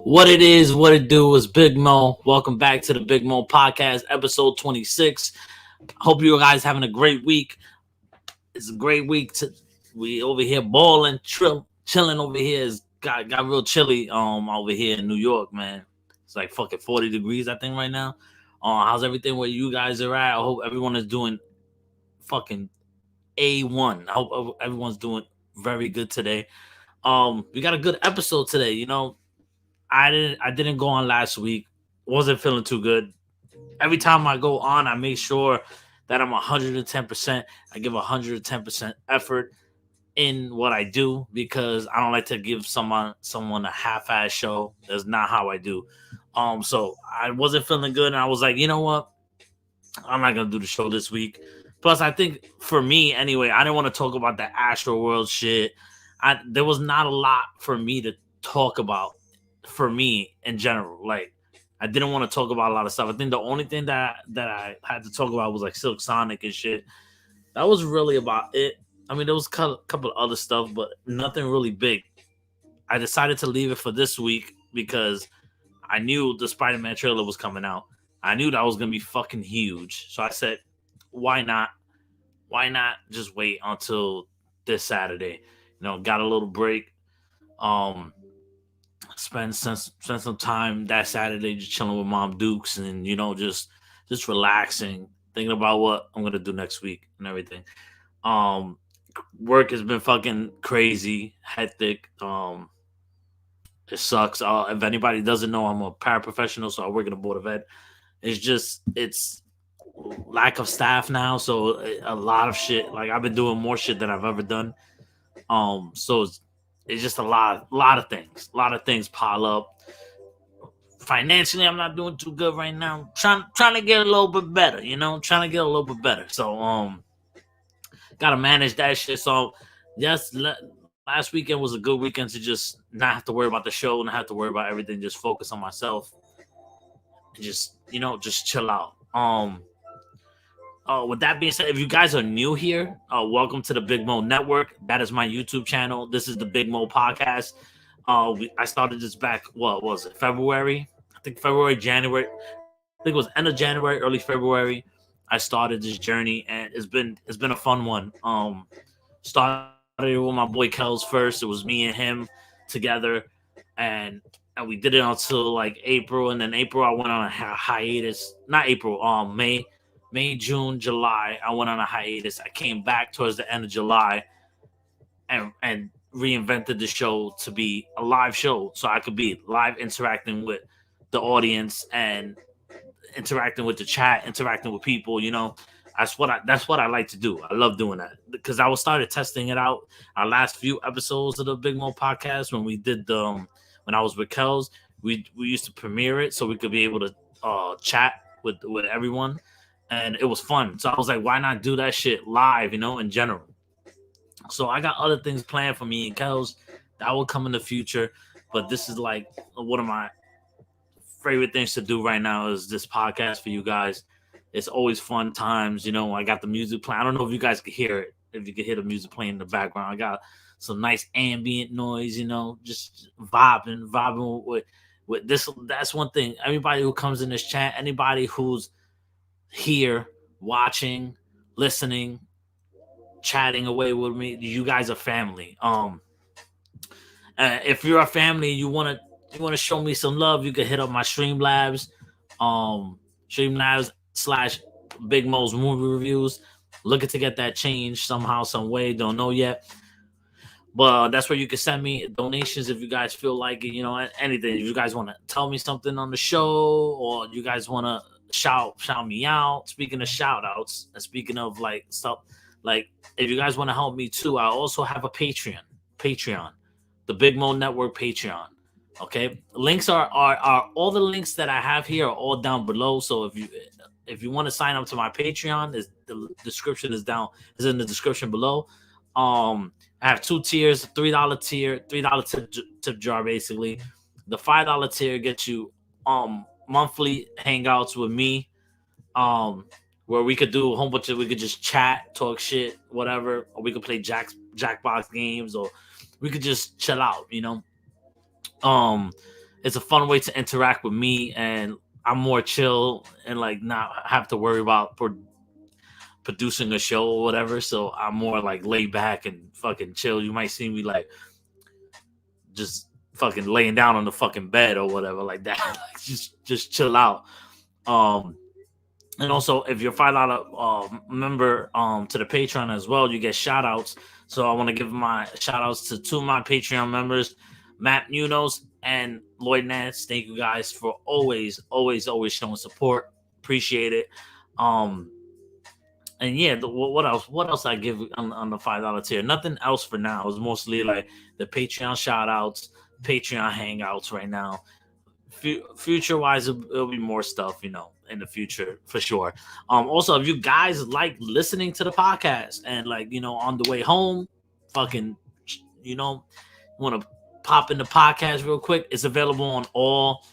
What it is, what it do is Big Mo. Welcome back to the Big Mo Podcast, episode 26. Hope you guys having a great week. It's a great week. We over here balling, chilling over here. It's got real chilly over here in New York, man. It's like fucking 40 degrees, I think, right now. How's everything where you guys are at? I hope everyone is doing fucking A1. I hope everyone's doing very good today. We got a good episode today, you know. I didn't go on last week. Wasn't feeling too good. Every time I go on, I make sure that I'm 110%. I give 110% effort in what I do because I don't like to give someone a half-ass show. That's not how I do. So I wasn't feeling good, and I was like, you know what? I'm not gonna do the show this week. Plus, I think for me anyway, I didn't want to talk about the Astro World shit. There was not a lot for me to talk about. For me in general, like I didn't want to talk about a lot of stuff. I think the only thing that I had to talk about was like Silk Sonic and shit. That was really about it. I mean, there was a couple of other stuff, but nothing really big. I decided to leave it for this week because I knew the Spider-Man trailer was coming out. I knew that was gonna be fucking huge. So I said, why not? Why not just wait until this Saturday? You know, got a little break. Spend some time that Saturday just chilling with Mom Dukes and you know just relaxing, thinking about what I'm gonna do next week and everything. Work has been fucking crazy, hectic. It sucks. If anybody doesn't know, I'm a paraprofessional, so I work in a board of ed. It's lack of staff now, so a lot of shit. Like I've been doing more shit than I've ever done. So it's just a lot of things. A lot of things pile up. Financially, I'm not doing too good right now. Trying to get a little bit better, you know? Trying to get a little bit better. So, gotta manage that shit. So, yes, last weekend was a good weekend to just not have to worry about the show, not have to worry about everything, just focus on myself. And just, you know, just chill out. With that being said, if you guys are new here, welcome to the Big Mo Network. That is my YouTube channel. This is the Big Mo Podcast. I started this back, what was it, February? I think February, January. I think it was end of January, early February. I started this journey, and it's been a fun one. Started with my boy Kels first. It was me and him together, and we did it until like April, and then April I went on a hiatus. Not April, May, June, July, I went on a hiatus. I came back towards the end of July and reinvented the show to be a live show so I could be live interacting with the audience and interacting with the chat, interacting with people, you know. That's what I like to do. I love doing that because I started testing it out. Our last few episodes of the Big Mo Podcast when we did when I was with Kels, we used to premiere it so we could be able to chat with everyone. And it was fun. So I was like, why not do that shit live, you know, in general? So I got other things planned for me and Kels that will come in the future. But this is like one of my favorite things to do right now is this podcast for you guys. It's always fun times, you know. I got the music playing. I don't know if you guys can hear it, if you can hear the music playing in the background. I got some nice ambient noise, you know, just vibing with this. That's one thing. Everybody who comes in this chat, anybody who's here watching, listening, chatting away with me, you guys are family. If you're a family, you want to show me some love, you can hit up my Streamlabs, / Big Mo's movie reviews. Looking to get that changed somehow, some way. Don't know yet, but that's where you can send me donations if you guys feel like it. You know, anything. If you guys want to tell me something on the show, or you guys want to shout me out. Speaking of shout outs, and speaking of like stuff, like if you guys want to help me too, I also have a Patreon. the Big Mo Network Patreon. Okay, links are all the links that I have here are all down below. So if you want to sign up to my Patreon, the description is in the description below. I have 2 tiers: $3 tier, $3 tip jar, basically. The $5 tier gets you monthly hangouts with me, where we could do a whole bunch of, we could just chat, talk shit, whatever, or we could play Jackbox games, or we could just chill out, you know. It's a fun way to interact with me, and I'm more chill and like not have to worry about producing a show or whatever. So I'm more like laid back and fucking chill. You might see me like just fucking laying down on the fucking bed or whatever like that. Like just chill out. And also, if you're $5 member to the Patreon as well, you get shout outs. So I want to give my shout outs to 2 of my Patreon members, Matt Munoz and Lloyd Nance. Thank you guys for always showing support. Appreciate it. And yeah, what else? What else I give on the $5 tier? Nothing else for now. It's mostly like the Patreon shout outs, Patreon hangouts right now. Future wise, it'll be more stuff, you know, in the future for sure. Also, if you guys like listening to the podcast and like, you know, on the way home, fucking, you know, want to pop in the podcast real quick, it's available on all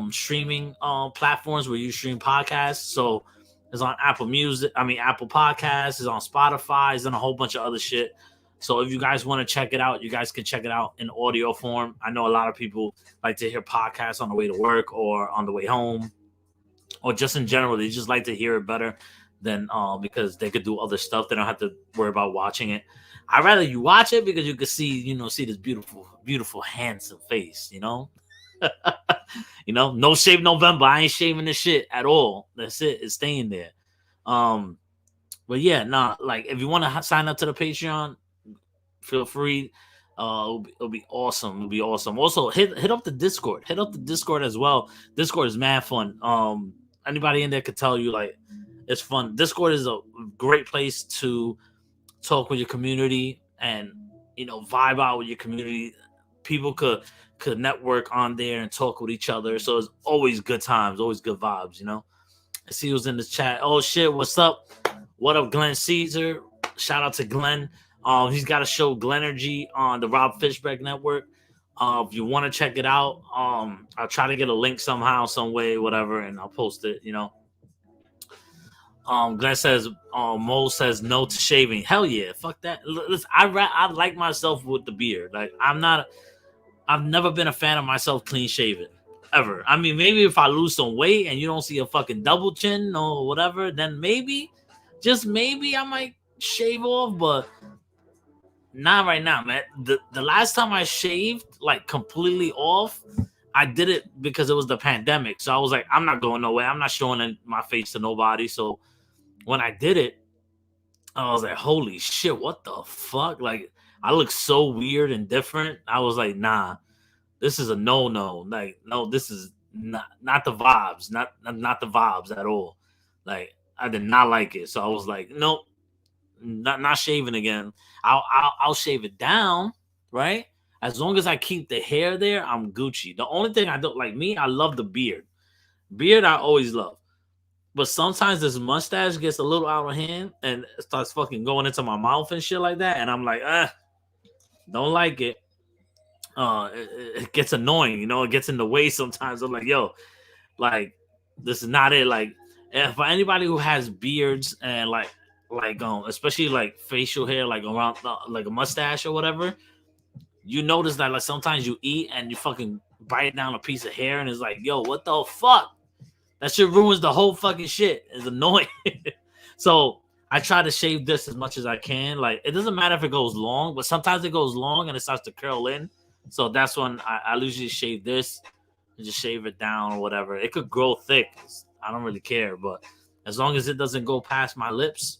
streaming platforms where you stream podcasts. So it's on Apple Podcasts, it's on Spotify, it's on a whole bunch of other shit. So if you guys want to check it out, you guys can check it out in audio form. I know a lot of people like to hear podcasts on the way to work or on the way home, or just in general. They just like to hear it better than because they could do other stuff. They don't have to worry about watching it. I'd rather you watch it because you can see this beautiful, handsome face, you know? No shave November. I ain't shaving this shit at all. That's it. It's staying there. But yeah, like if you want to sign up to the Patreon, feel free. It'll be awesome. It'll be awesome. Also, hit up the Discord. Hit up the Discord as well. Discord is mad fun. Anybody in there could tell you like it's fun. Discord is a great place to talk with your community and vibe out with your community. People could network on there and talk with each other. So it's always good times, always good vibes. I see who's in the chat. Oh shit, what's up? What up, Glenn Caesar? Shout out to Glenn. He's got a show, Glenergy, on the Rob Fishbeck Network. If you want to check it out, I'll try to get a link somehow, some way, whatever, and I'll post it. Glenn says, Mo says no to shaving. Hell yeah, fuck that. Listen, I like myself with the beard. Like I've never been a fan of myself clean shaven ever. I mean, maybe if I lose some weight and you don't see a fucking double chin or whatever, then maybe, just maybe, I might shave off, but not right now, man. The last time I shaved like completely off, I did it because it was the pandemic. So I was like, I'm not going nowhere. I'm not showing my face to nobody. So when I did it, I was like, holy shit, what the fuck? Like, I look so weird and different. I was like, nah, this is a no. Like, no, this is not the vibes. Not the vibes at all. Like, I did not like it. So I was like, nope. Not shaving again. I'll shave it down, right? As long as I keep the hair there, I'm Gucci. The only thing I don't like, I love the beard. Beard I always love. But sometimes this mustache gets a little out of hand and starts fucking going into my mouth and shit like that. And I'm like, don't like it. It gets annoying, it gets in the way sometimes. I'm like, yo, like, this is not it. Like, for anybody who has beards and like especially like facial hair, like around like a mustache or whatever, you notice that like sometimes you eat and you fucking bite down a piece of hair and it's like, yo, what the fuck? That shit ruins the whole fucking shit. It's annoying. So I try to shave this as much as I can. Like, it doesn't matter if it goes long, but sometimes it goes long and it starts to curl in. So that's when I usually shave this and just shave it down or whatever. It could grow thick. I don't really care, but as long as it doesn't go past my lips,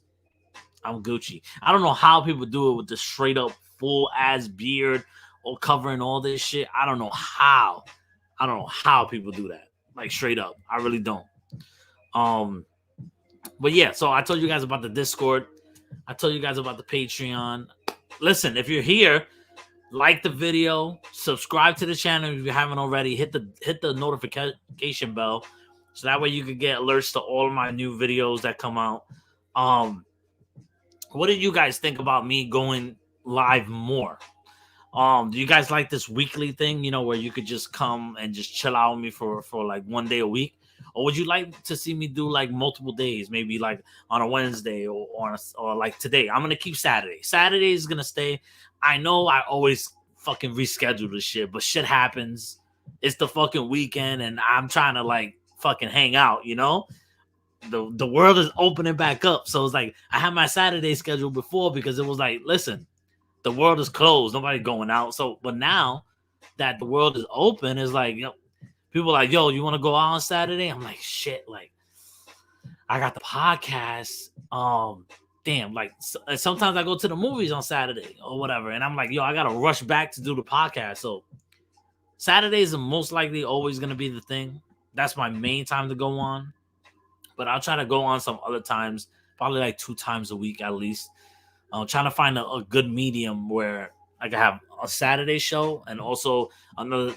I'm Gucci. I don't know how people do it with the straight up full ass beard or covering all this shit. I don't know how people do that. Like, straight up. I really don't. But yeah, so I told you guys about the Discord. I told you guys about the Patreon. Listen, if you're here, like the video, subscribe to the channel if you haven't already. Hit the notification bell, so that way you can get alerts to all of my new videos that come out. What did you guys think about me going live more? Do you guys like this weekly thing, where you could just come and just chill out with me for like one day a week? Or would you like to see me do like multiple days, maybe like on a Wednesday or like today? I'm gonna keep Saturday. Saturday is gonna stay. I know I always fucking reschedule this shit, but shit happens. It's the fucking weekend, and I'm trying to like fucking hang out, The world is opening back up, so it's like I had my Saturday schedule before because it was like, listen, the world is closed, nobody going out. So, but now that the world is open, it's like, people are like, yo, you want to go out on Saturday? I'm like, shit, like I got the podcast. Damn, like sometimes I go to the movies on Saturday or whatever, and I'm like, yo, I gotta rush back to do the podcast. So Saturdays are most likely always gonna be the thing. That's my main time to go on, but I'll try to go on some other times, probably like 2 times a week at least. I'm trying to find a good medium where I can have a Saturday show and also another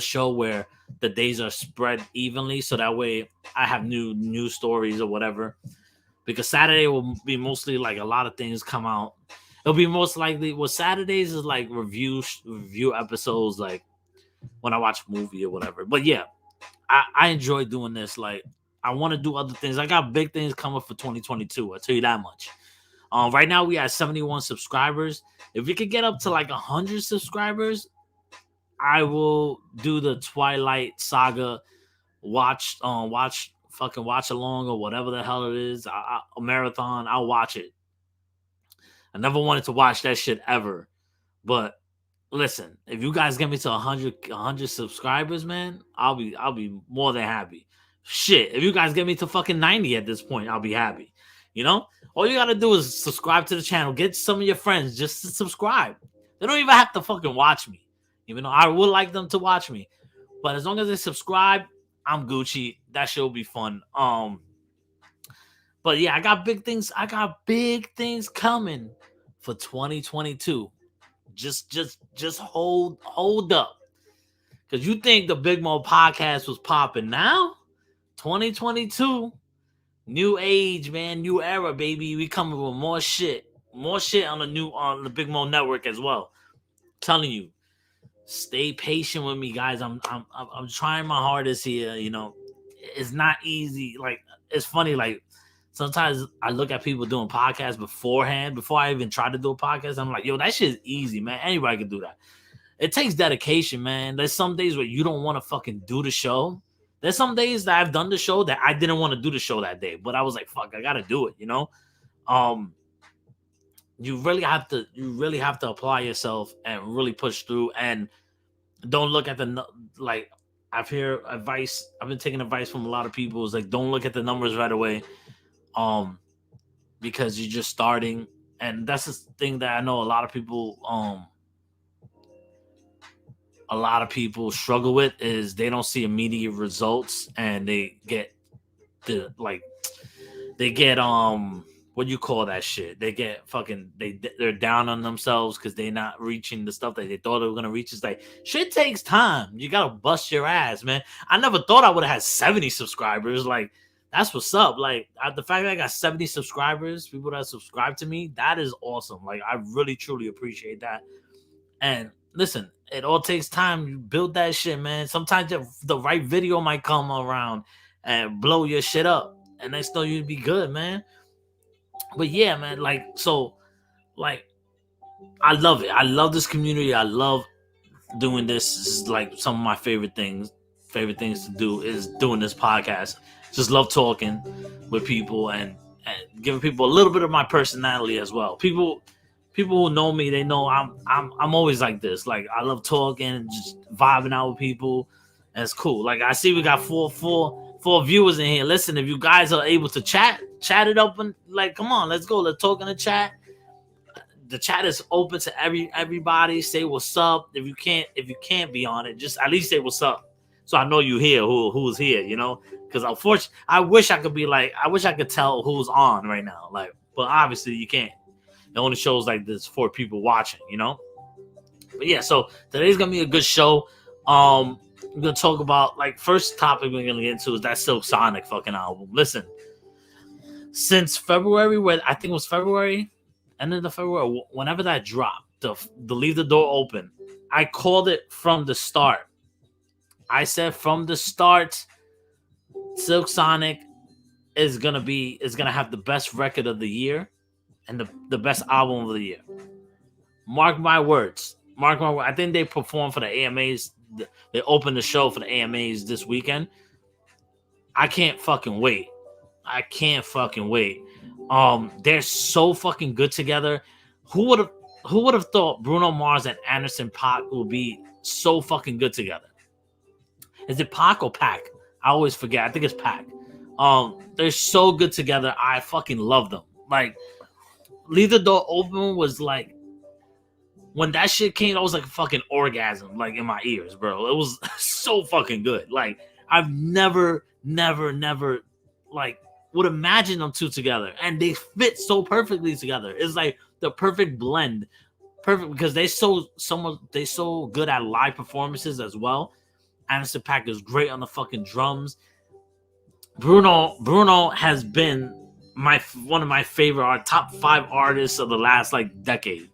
show where the days are spread evenly, so that way I have new stories or whatever. Because Saturday will be mostly like a lot of things come out. It'll be most likely Saturdays is like review episodes, like when I watch a movie or whatever. But yeah, I enjoy doing this. Like I want to do other things. I got big things coming for 2022. I'll tell you that much. Right now we have 71 subscribers. If we could get up to like 100 subscribers, I will do the Twilight Saga watch along or whatever the hell it is. A marathon. I'll watch it. I never wanted to watch that shit ever, but listen, if you guys get me to 100 subscribers, man, I'll be more than happy. Shit, if you guys get me to fucking 90 at this point, I'll be happy. All you gotta do is subscribe to the channel. Get some of your friends just to subscribe. They don't even have to fucking watch me, even though I would like them to watch me. But as long as they subscribe, I'm Gucci. That shit will be fun. But yeah, I got big things. I got big things coming for 2022. Just hold up, because you think the Big Mo podcast was popping now? 2022. New age, man, new era, baby. We coming with more shit on the Big Mo Network as well. I'm telling you, stay patient with me, guys. I'm trying my hardest here. It's not easy. Like it's funny. Like sometimes I look at people doing podcasts beforehand, before I even try to do a podcast. I'm like, yo, that shit is easy, man. Anybody can do that. It takes dedication, man. There's some days where you don't want to fucking do the show. There's some days that I've done the show that I didn't want to do the show that day, but I was like, fuck, I gotta do it, You really have to apply yourself and really push through, and don't look at I've been taking advice from a lot of people. It's like, don't look at the numbers right away. Because you're just starting, and that's the thing that I know a lot of people struggle with, is they don't see immediate results, and they get what do you call that shit? They get they're down on themselves because they're not reaching the stuff that they thought they were gonna reach. It's like, shit takes time. You gotta bust your ass, man. I never thought I would have had 70 subscribers. Like, that's what's up. Like, the fact that I got 70 subscribers, people that subscribe to me, that is awesome. Like, I really truly appreciate that. And listen, it all takes time. You build that shit, man. Sometimes the right video might come around and blow your shit up, and next thing you'd be good, man. But yeah, man, I love it. I love this community. I love doing this. This is like some of my favorite things to do is doing this podcast. Just love talking with people and giving people a little bit of my personality as well. People who know me, they know I'm always like this. Like, I love talking and just vibing out with people. And it's cool. Like, I see we got four viewers in here. Listen, if you guys are able to chat it up, and like, come on, let's go. Let's talk in the chat. The chat is open to everybody. Say what's up. If you can't be on it, just at least say what's up, so I know you here. Who's here? Because unfortunately, I wish I could tell who's on right now. Like, but obviously you can't. It only shows like there's 4 people watching. But yeah, so today's gonna be a good show. We're gonna talk about first topic we're gonna get into is that Silk Sonic fucking album. Listen, since February, where I think it was February, end of the February, whenever that dropped, the Leave the Door Open, I called it from the start. I said from the start, Silk Sonic is gonna have the best record of the year and the best album of the year. Mark my words. Mark my words. I think they performed for the AMAs. They opened the show for the AMAs this weekend. I can't fucking wait. They're so fucking good together. Who would have thought Bruno Mars and Anderson .Paak would be so fucking good together? Is it Pac or Pac? I always forget. I think it's Pac. They're so good together. I fucking love them. Leave the Door Open was when that shit came, I was like a fucking orgasm, in my ears, bro. It was so fucking good. I've never would imagine them two together, and they fit so perfectly together. It's the perfect blend, perfect because they so good at live performances as well. Anderson .Paak is great on the fucking drums. Bruno has been one of my favorite top 5 artists of the last decade.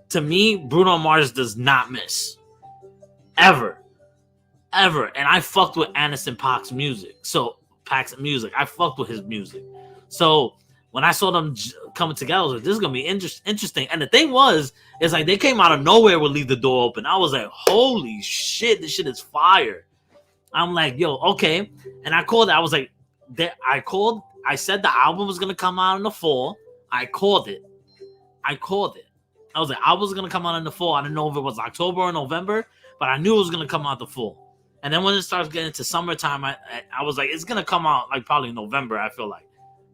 To me, Bruno Mars does not miss ever, and I fucked with Anderson .Paak's music. I fucked with his music. So when I saw them coming together, I was like, this is gonna be interesting. And the thing is they came out of nowhere with Leave the Door Open. I was like, holy shit, this shit is fire. I'm like, yo, okay. And I called it. I was like, I said the album was gonna come out in the fall. I called it. I was like, album was gonna come out in the fall. I didn't know if it was October or November, but I knew it was gonna come out the fall. And then when it starts getting to summertime, I was like, it's gonna come out probably November. I feel like.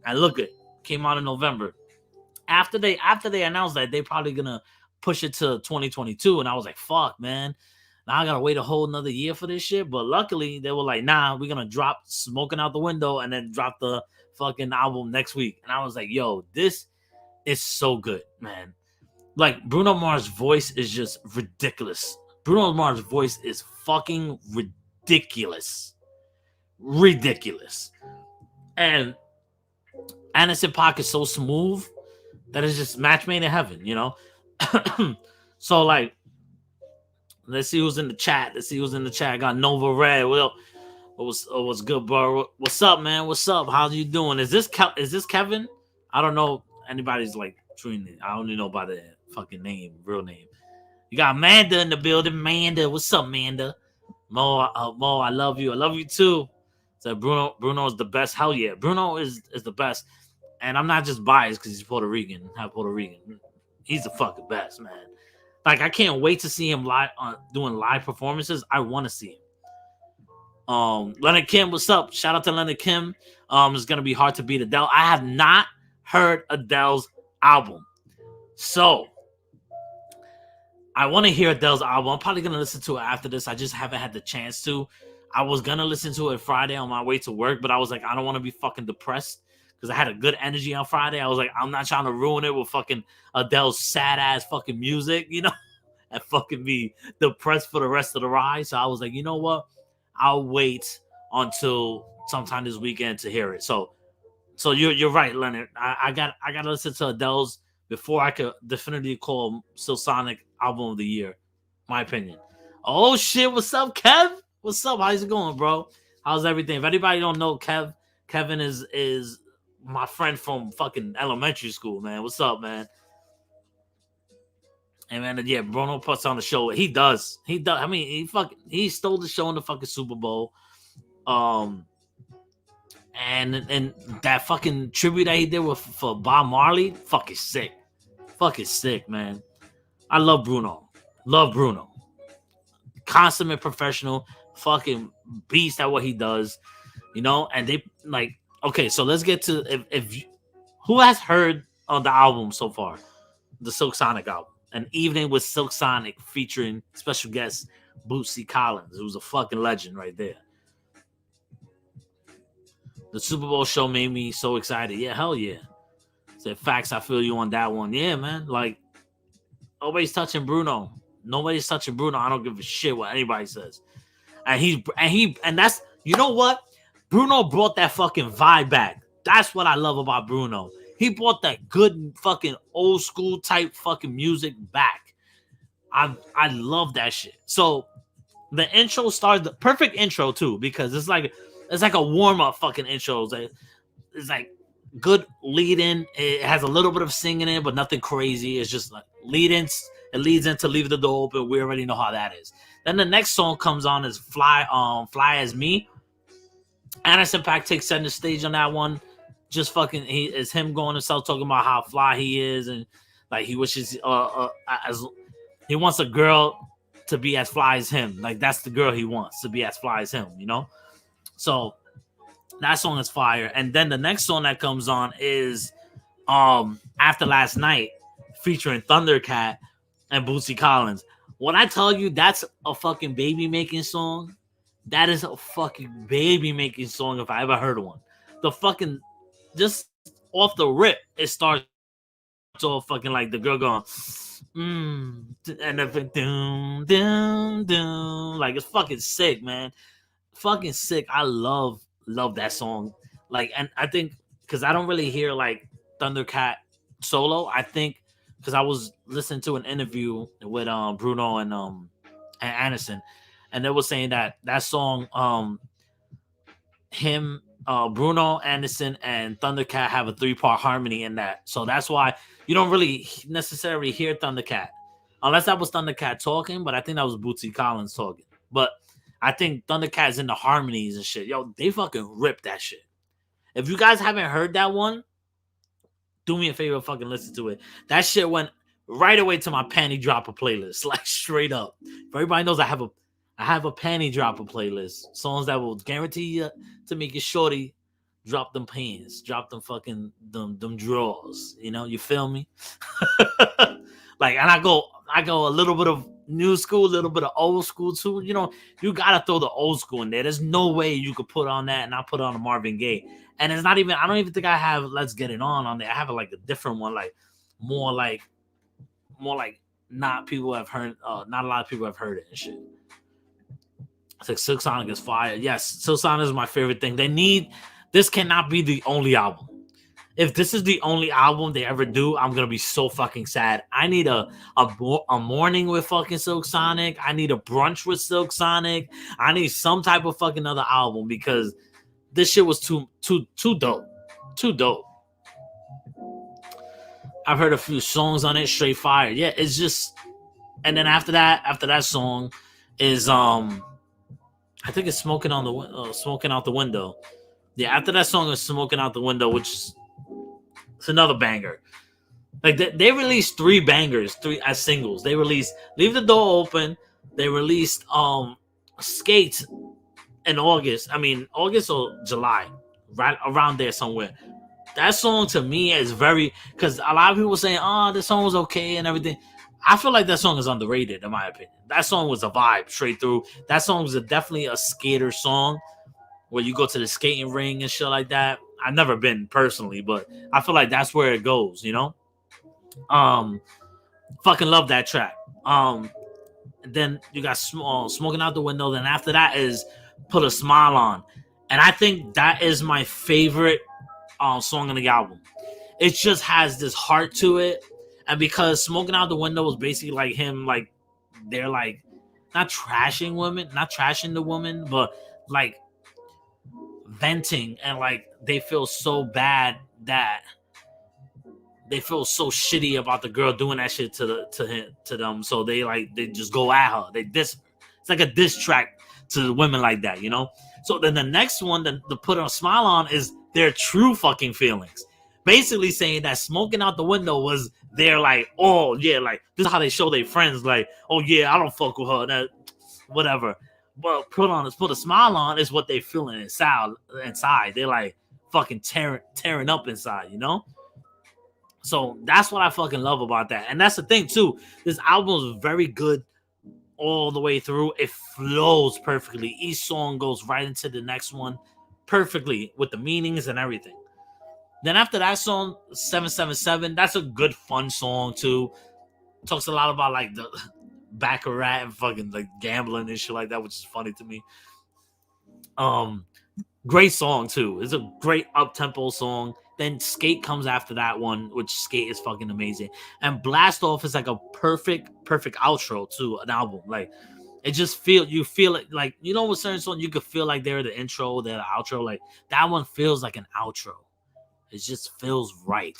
And look, it came out in November. After they announced that they probably gonna push it to 2022, and I was like, fuck, man. Now I gotta wait a whole another year for this shit. But luckily, they were like, nah, we're gonna drop Smoking Out the Window and then drop the fucking album next week. And I was like, yo, this is so good, man. Bruno Mars' voice is just ridiculous. Bruno Mars' voice is fucking ridiculous. And Anderson .Paak is so smooth that it's just match made in heaven, you know? So, let's see who's in the chat. I got Nova Red. What's good, bro? What's up, man? What's up? How you doing? Is this Kevin? I don't know anybody's treating it. I only know by the fucking name, real name. You got Manda in the building. Manda, what's up, Manda? Mo, I love you. I love you too. So Bruno is the best. Hell yeah, Bruno is the best. And I'm not just biased because he's Puerto Rican. He's the fucking best, man. I can't wait to see him live doing live performances. I want to see him. Leonard Kim, what's up? Shout out to Leonard Kim. It's gonna be hard to beat Adele. I have not heard Adele's album, so I want to hear Adele's album. I'm probably gonna listen to it after this. I just haven't had the chance to. I was gonna listen to it Friday on my way to work, but I was like, I don't want to be fucking depressed because I had a good energy on Friday. I was like, I'm not trying to ruin it with fucking Adele's sad ass fucking music, you know, and fucking be depressed for the rest of the ride. So I was like, you know what? I'll wait until sometime this weekend to hear it. So you're right, Leonard. I gotta listen to Adele's before I could definitively call Silk Sonic album of the year. My opinion. Oh shit! What's up, Kev? What's up? How's it going, bro? How's everything? If anybody don't know, Kevin is my friend from fucking elementary school, man. What's up, man? And man, yeah, Bruno puts on the show. He does. I mean, he stole the show in the fucking Super Bowl. And that fucking tribute that he did for Bob Marley, fucking sick. Fucking sick, man. I love Bruno. Consummate professional, fucking beast at what he does, you know. And they okay. So let's get to who has heard on the album so far, the Silk Sonic album, An Evening with Silk Sonic featuring special guest Bootsy Collins, who's a fucking legend right there. The Super Bowl show made me so excited. Yeah, hell yeah. Said facts. I feel you on that one. Yeah, man. Always touching Bruno. Nobody's touching Bruno. I don't give a shit what anybody says. And that's, you know what? Bruno brought that fucking vibe back. That's what I love about Bruno. He brought that good fucking old school type fucking music back. I love that shit. So the intro starts, the perfect intro too, because it's like a warm up fucking intro. It's like good lead in. It has a little bit of singing in it, but nothing crazy. It's just like lead in. It leads into Leave the Door Open. We already know how that is. Then the next song comes on is Fly As Me. Anderson .Paak takes center stage on that one. Just fucking, it's him going himself talking about how fly he is, and like he wishes as he wants a girl to be as fly as him. Like that's the girl he wants to be as fly as him, you know? So that song is fire. And then the next song that comes on is After Last Night, featuring Thundercat and Bootsy Collins. When I tell you that's a fucking baby making song, that is a fucking baby making song if I ever heard one. The fucking, just off the rip, it starts all fucking like the girl going, and then doom, doom, doom. Like it's fucking sick, man. Fucking sick. I love that song. Like, and I think because I don't really hear like Thundercat solo, I think because I was listening to an interview with Bruno and Anderson, and they were saying that song, Bruno, Anderson, and Thundercat have a 3-part harmony in that. So that's why you don't really necessarily hear Thundercat. Unless that was Thundercat talking, but I think that was Bootsy Collins talking. But I think Thundercat's in the harmonies and shit. Yo, they fucking rip that shit. If you guys haven't heard that one, do me a favor, fucking listen to it. That shit went right away to my panty dropper playlist, like straight up. If everybody knows I have a panty dropper playlist. Songs that will guarantee you to make your shorty drop them pants, drop them fucking them drawers. You know, you feel me? Like, and I go a little bit of new school, a little bit of old school too. You know, you gotta throw the old school in there. There's no way you could put on that and not put on a Marvin Gaye. And it's not even, I don't even think I have Let's Get It On there. I have like a different one, like more like not people have heard, not a lot of people have heard it and shit. It's like Silk Sonic is fire. Yes, Silk Sonic is my favorite thing. This cannot be the only album. If this is the only album they ever do, I'm gonna be so fucking sad. I need a morning with fucking Silk Sonic. I need a brunch with Silk Sonic. I need some type of fucking other album because this shit was too dope. Too dope. I've heard a few songs on it, straight fire. Yeah, it's just, and then after that song is I think it's Smoking Out the Window. Yeah, after that song is Smoking Out the Window, which is it's another banger. Like they released 3 bangers, 3 as singles. They released Leave the Door Open. They released Skates in August. I mean August or July, right around there somewhere. That song to me is very, because a lot of people were saying, "Oh, this song was okay" and everything. I feel like that song is underrated, in my opinion. That song was a vibe straight through. That song was definitely a skater song where you go to the skating ring and shit like that. I've never been personally, but I feel like that's where it goes, you know? Fucking love that track. Then you got Smoking Out the Window. Then after that is Put a Smile On. And I think that is my favorite song on the album. It just has this heart to it. And because Smoking Out the Window was basically like him, like they're like not trashing the woman, but like venting, and like they feel so bad that they feel so shitty about the girl doing that shit to them. So they just go at her. They diss her. It's like a diss track to the women like that, you know? So then the next one that to Put a Smile On is their true fucking feelings. Basically saying that Smoking Out the Window was their like, oh yeah, like this is how they show their friends, like, oh yeah, I don't fuck with her, that whatever. But Put a Smile On is what they feeling inside. They're like fucking tearing up inside, you know? So that's what I fucking love about that. And that's the thing too. This album is very good all the way through. It flows perfectly. Each song goes right into the next one perfectly with the meanings and everything. Then after that song, 777, that's a good fun song too. Talks a lot about like baccarat and fucking like gambling and shit like that, which is funny to me. Great song too. It's a great up tempo song. Then Skate comes after that one, which Skate is fucking amazing. And Blast Off is like a perfect outro to an album. Like it just you feel it like with certain songs you could feel like they're the intro, they're the outro. Like that one feels like an outro. It just feels right.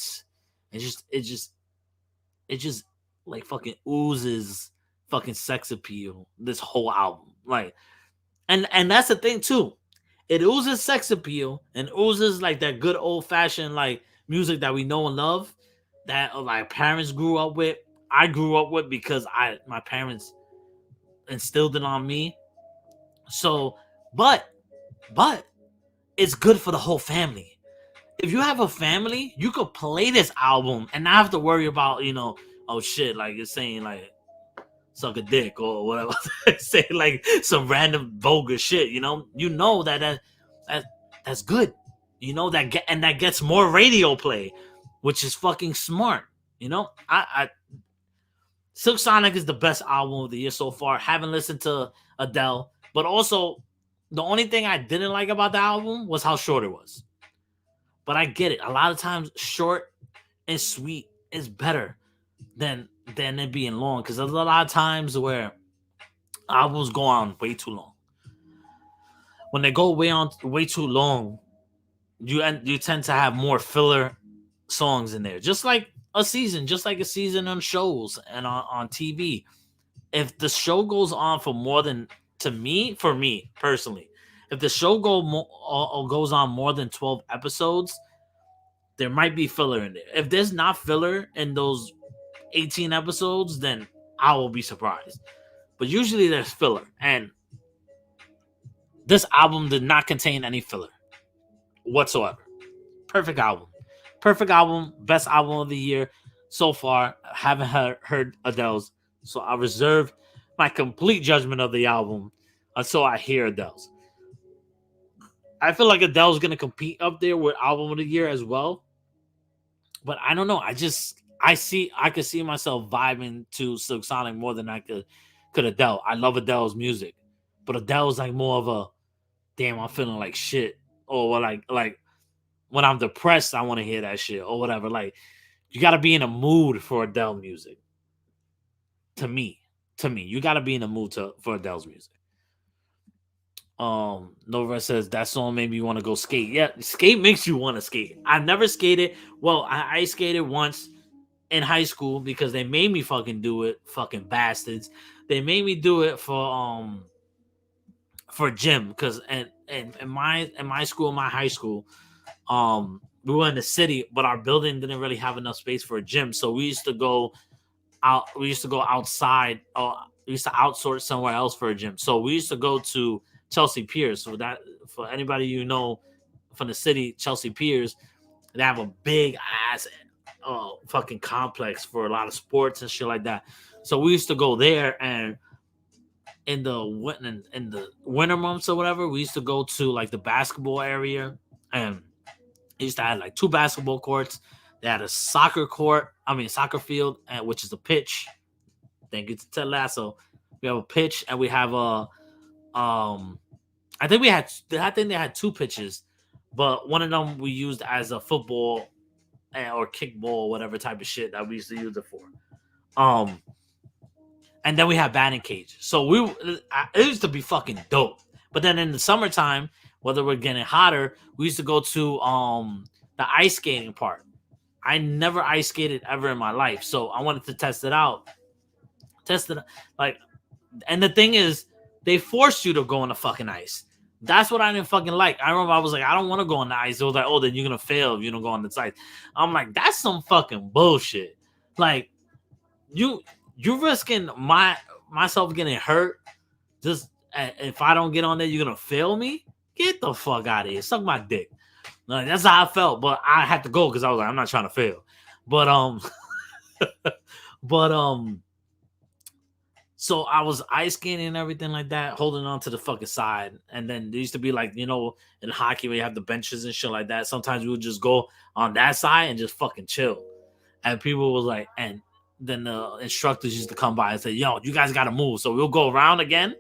It just like fucking oozes fucking sex appeal. This whole album, like, and that's the thing too. It oozes sex appeal and oozes like that good old fashioned like music that we know and love, that like parents grew up with. I grew up with because my parents instilled it on me. So, but it's good for the whole family. If you have a family, you could play this album and not have to worry about, oh shit, like you're saying like suck a dick or whatever, say like some random vulgar shit, that's good, that gets more radio play, which is fucking smart, I Silk Sonic is the best album of the year so far. Haven't listened to Adele, but also the only thing I didn't like about the album was how short it was. But I get it. A lot of times, short and sweet is better than it being long, because there's a lot of times where albums go on way too long. When they go way too long, you tend to have more filler songs in there, just like a season on shows and on TV. If the show goes on for more than, for me personally, if the show goes on more than 12 episodes, there might be filler in there. If there's not filler in those 18 episodes, then I will be surprised. But usually there's filler, and this album did not contain any filler whatsoever. Perfect album. Best album of the year so far. I haven't heard Adele's, so I reserve my complete judgment of the album until I hear Adele's. I feel like Adele's gonna compete up there with album of the year as well, but I don't know. I could see myself vibing to Silk Sonic more than I could Adele. I love Adele's music, but Adele's like more of a damn, I'm feeling like shit, or like when I'm depressed, I want to hear that shit or whatever. Like you got to be in a mood for Adele music. To me, you got to be in a mood for Adele's music. Nova says that song made me want to go skate. Yeah, skate makes you want to skate. I've never skated. Well, I skated once in high school because they made me fucking do it. Fucking bastards. They made me do it for gym, because in my school, my high school, we were in the city, but our building didn't really have enough space for a gym, so we used to go outside. We used to outsource somewhere else for a gym. So we used to go to Chelsea Piers. So that, for anybody from the city, Chelsea Piers, they have a big ass fucking complex for a lot of sports and shit like that. So we used to go there, and in the winter months or whatever, we used to go to like the basketball area, and they used to have like 2 basketball courts. They had a soccer field, which is a pitch. Thank you to Ted Lasso. We have a pitch, and we have I think they had 2 pitches, but one of them we used as a football or kickball, whatever type of shit that we used to use it for. And then we have batting cage. So it used to be fucking dope. But then in the summertime, whether we're getting hotter, we used to go to the ice skating part. I never ice skated ever in my life, so I wanted to test it out. And the thing is, they forced you to go on the fucking ice. That's what I didn't fucking like. I remember I was like, I don't want to go on the ice. It was like, oh, then you're gonna fail if you don't go on the ice. I'm like, that's some fucking bullshit. Like, you risking myself getting hurt just if I don't get on there, you're gonna fail me. Get the fuck out of here. Suck my dick. Like, that's how I felt, but I had to go because I was like, I'm not trying to fail. But so I was ice skating and everything like that, holding on to the fucking side. And then there used to be like, in hockey where you have the benches and shit like that. Sometimes we would just go on that side and just fucking chill. And people was like, and the instructors used to come by and say, "Yo, you guys got to move." So we'll go around again,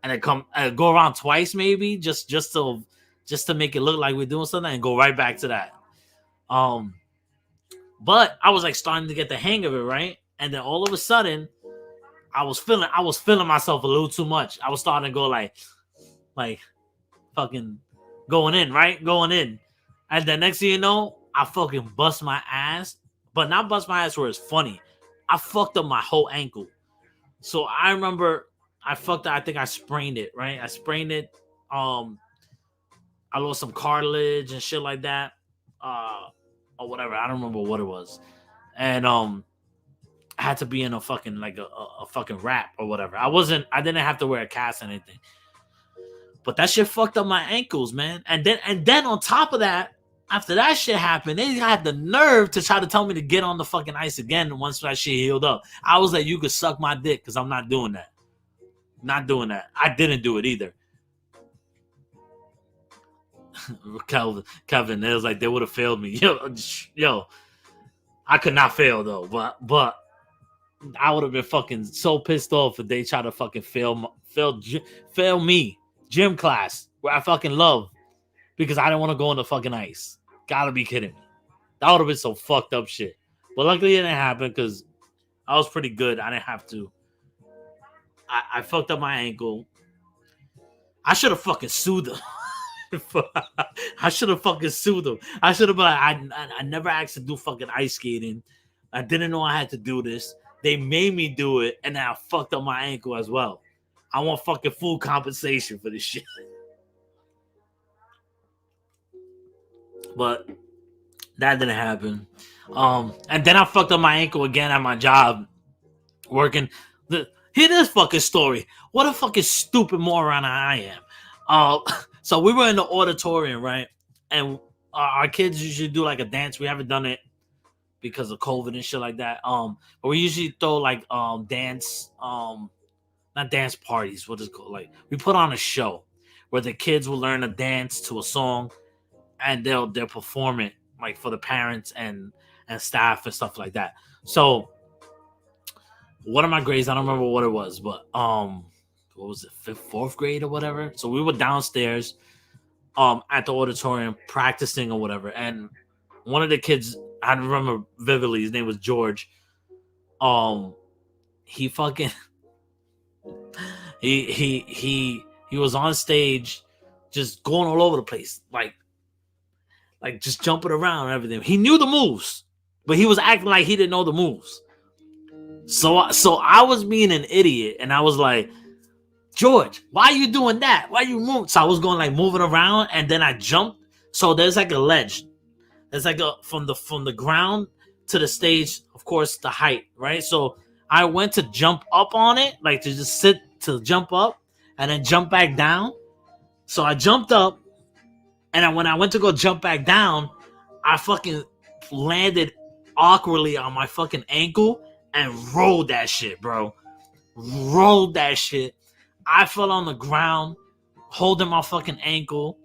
and then go around twice maybe, just to make it look like we're doing something, and go right back to that. But I was like starting to get the hang of it, right? And then all of a sudden, I was feeling myself a little too much. I was starting to go like fucking going in, right? Going in. And the next thing you know, I fucking bust my ass. But not bust my ass where it's funny. I fucked up my whole ankle. So I remember I fucked up, I think I sprained it, right? I sprained it. I lost some cartilage and shit like that. Or whatever. I don't remember what it was. And I had to be in a fucking like a fucking wrap or whatever. I didn't have to wear a cast or anything. But that shit fucked up my ankles, man. And then on top of that, after that shit happened, they had the nerve to try to tell me to get on the fucking ice again once that shit healed up. I was like, you could suck my dick because I'm not doing that. Not doing that. I didn't do it either. Kevin, it was like they would have failed me. Yo, I could not fail though. But I would have been fucking so pissed off if they tried to fucking fail me. Gym class where I fucking love because I didn't want to go on the fucking ice. Gotta be kidding me. That would have been some fucked up shit. But luckily it didn't happen because I was pretty good. I didn't have to. I fucked up my ankle. I should have fucking sued them. I should have fucking sued them. I should have been like, I never asked to do fucking ice skating. I didn't know I had to do this. They made me do it, and then I fucked up my ankle as well. I want fucking full compensation for this shit. But that didn't happen. And then I fucked up my ankle again at my job working. Hear this fucking story. What a fucking stupid moron I am. So we were in the auditorium, right? And our kids usually do like a dance. We haven't done it because of COVID and shit like that. But we usually throw like dance, not dance parties. What is it called? Like we put on a show where the kids will learn to dance to a song, and they'll perform it like for the parents and staff and stuff like that. So one of my grades, I don't remember what it was, but what was it, fifth, fourth grade or whatever? So we were downstairs at the auditorium practicing or whatever, and one of the kids, I remember vividly, his name was George. He fucking he was on stage just going all over the place, like just jumping around and everything. He knew the moves, but he was acting like he didn't know the moves. So I was being an idiot, and I was like, George, why are you doing that? Why are you moving? So I was going like moving around, and then I jumped. So there's like a ledge. There's like a from the ground to the stage, of course, the height, right? So I went to jump up on it, like to just sit to jump up and then jump back down. So I jumped up, and when I went to go jump back down, I fucking landed awkwardly on my fucking ankle and rolled that shit, bro. Rolled that shit. I fell on the ground, holding my fucking ankle,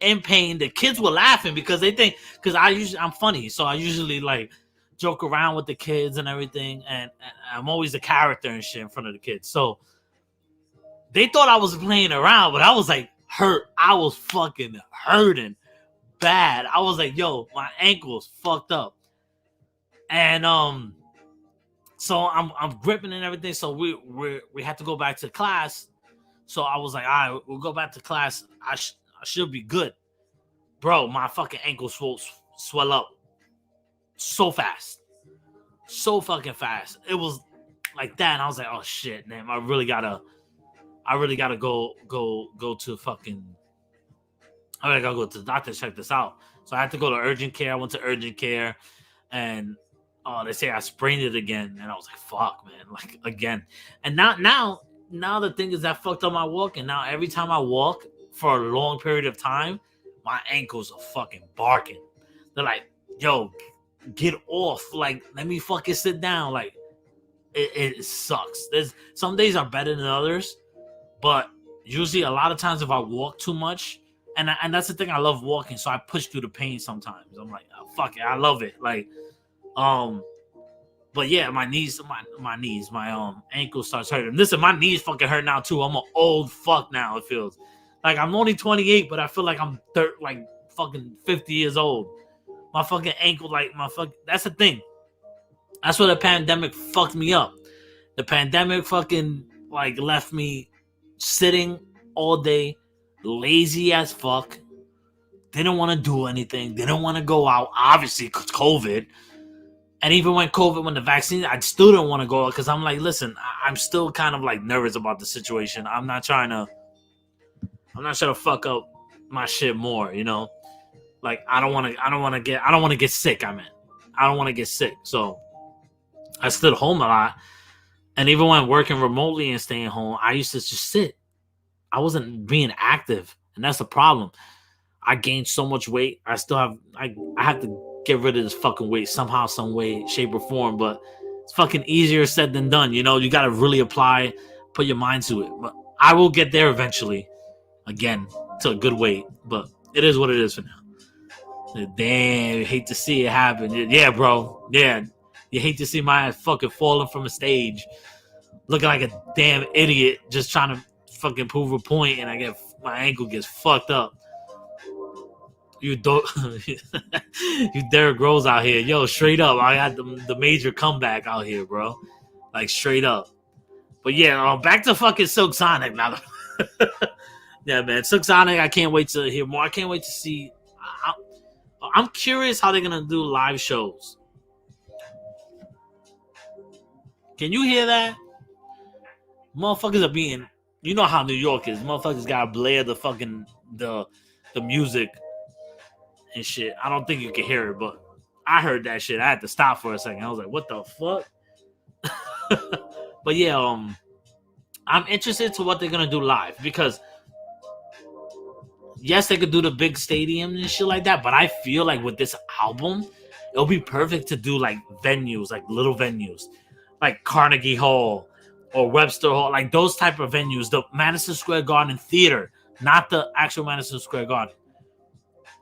in pain. The kids were laughing because they think, because I'm funny, so I usually like joke around with the kids and everything, and I'm always a character and shit in front of the kids. So they thought I was playing around, but I was like hurt. I was fucking hurting bad. I was like, yo, my ankle's fucked up. And so I'm gripping and everything. So we had to go back to class. So I was like, all right, we'll go back to class. I should be good. Bro, my fucking ankle swell up so fast. So fucking fast. It was like that. And I was like, oh shit, man. I really gotta go to fucking, I gotta go to the doctor to check this out. So I had to go to urgent care. I went to urgent care, and they say I sprained it again. And I was like, fuck, man, like again. And now the thing is that fucked up my walking. Now every time I walk for a long period of time, my ankles are fucking barking. They're like, yo, get off. Like, let me fucking sit down. Like, it sucks. There's some days are better than others, but usually a lot of times if I walk too much, and that's the thing, I love walking, so I push through the pain sometimes. I'm like, oh, fuck it, I love it. Like, But yeah, my ankle starts hurting. Listen, my knees fucking hurt now too. I'm an old fuck now. It feels like I'm only 28, but I feel like I'm like fucking 50 years old. My fucking ankle, that's the thing. That's where the pandemic fucked me up. The pandemic fucking like left me sitting all day, lazy as fuck. Didn't want to do anything. Didn't want to go out. Obviously, because COVID. And even when the vaccine, I still didn't want to go out because I'm like, listen, I'm still kind of like nervous about the situation. I'm not trying to fuck up my shit more, you know? Like I don't want to get sick. I don't want to get sick. So I stood home a lot. And even when working remotely and staying home, I used to just sit. I wasn't being active. And that's the problem. I gained so much weight. I still have, I have to get rid of this fucking weight somehow, some way, shape, or form. But it's fucking easier said than done. You know, you got to really put your mind to it. But I will get there eventually. Again, to a good weight. But it is what it is for now. Damn, you hate to see it happen. Yeah, bro. Yeah. You hate to see my ass fucking falling from a stage. Looking like a damn idiot. Just trying to fucking prove a point. And my ankle gets fucked up. You Derrick Rose out here. Yo, straight up. I got the major comeback out here, bro. Like, straight up. But yeah, back to fucking Silk Sonic now. Yeah, man. Silk Sonic, I can't wait to hear more. I can't wait to see. I'm curious how they're going to do live shows. Can you hear that? Motherfuckers are being... You know how New York is. Motherfuckers got to blare the fucking... The music and shit. I don't think you can hear it, but I heard that shit. I had to stop for a second. I was like, what the fuck? But yeah, I'm interested to what they're gonna do live because yes, they could do the big stadium and shit like that, but I feel like with this album, it'll be perfect to do like venues, like little venues, like Carnegie Hall or Webster Hall, like those type of venues, the Madison Square Garden Theater, not the actual Madison Square Garden.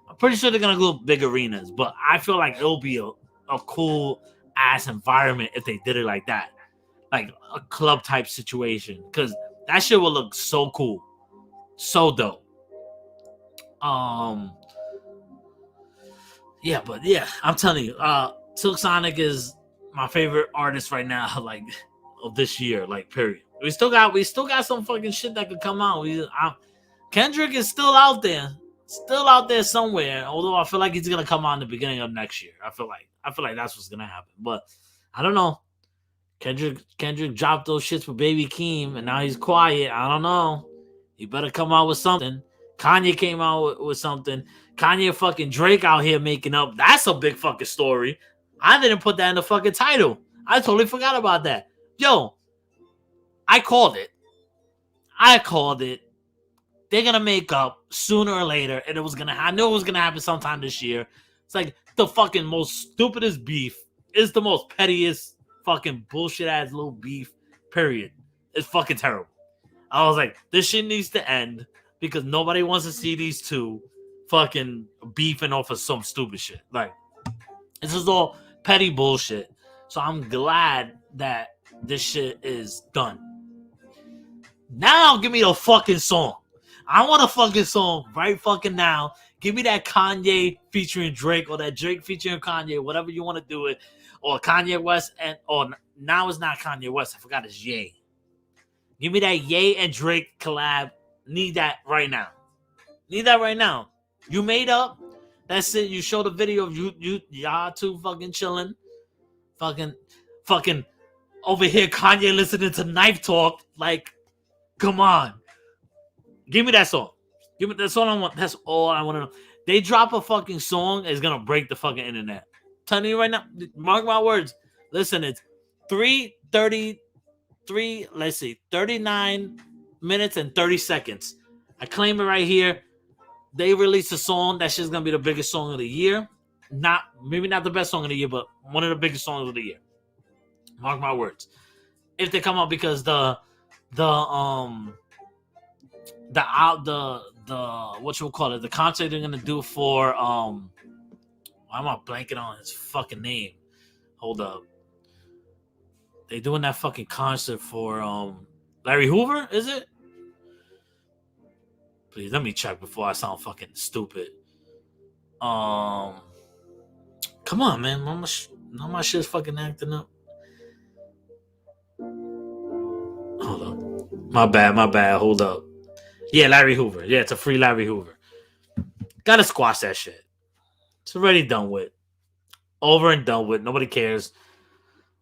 I'm pretty sure they're gonna go big arenas, but I feel like it'll be a cool ass environment if they did it like that, like a club type situation, because that shit will look so cool, so dope. Yeah, but yeah, I'm telling you, Silk Sonic is my favorite artist right now, like of this year, like period. We still got some fucking shit that could come out. Kendrick is still out there somewhere. Although I feel like he's gonna come out in the beginning of next year. I feel like that's what's gonna happen. But I don't know. Kendrick dropped those shits for Baby Keem, and now he's quiet. I don't know. He better come out with something. Kanye came out with something. Kanye fucking Drake out here making up. That's a big fucking story. I didn't put that in the fucking title. I totally forgot about that. Yo, I called it. They're gonna make up sooner or later, and I knew it was gonna happen sometime this year. It's like the fucking most stupidest beef. It's the most pettiest fucking bullshit ass little beef. Period. It's fucking terrible. I was like, this shit needs to end because nobody wants to see these two fucking beefing off of some stupid shit. Like, this is all petty bullshit. So I'm glad that this shit is done. Now give me the fucking song. I want a fucking song right fucking now. Give me that Kanye featuring Drake or that Drake featuring Kanye, whatever you want to do it. Or Kanye West or now it's not Kanye West. I forgot it's Ye. Give me that Ye and Drake collab. Need that right now. You made up. That's it. You show the video of y'all two fucking chilling. Fucking over here Kanye listening to Knife Talk. Like, come on. Give me that song. That's all I want. That's all I want to know. They drop a fucking song, it's gonna break the fucking internet. I'm telling you right now, mark my words. Listen, it's 39 minutes and 30 seconds. I claim it right here. They released a song that shit's gonna be the biggest song of the year. Maybe not the best song of the year, but one of the biggest songs of the year. Mark my words. If they come out, because the what you call it, the concert they're gonna do for why am I blanking on his fucking name? Hold up. They doing that fucking concert for Larry Hoover, is it? Please let me check before I sound fucking stupid. Come on, man. Now my shit's fucking acting up. Hold up. My bad. Hold up. Yeah, Larry Hoover. Yeah, it's a free Larry Hoover. Gotta squash that shit. It's already done with. Over and done with. Nobody cares.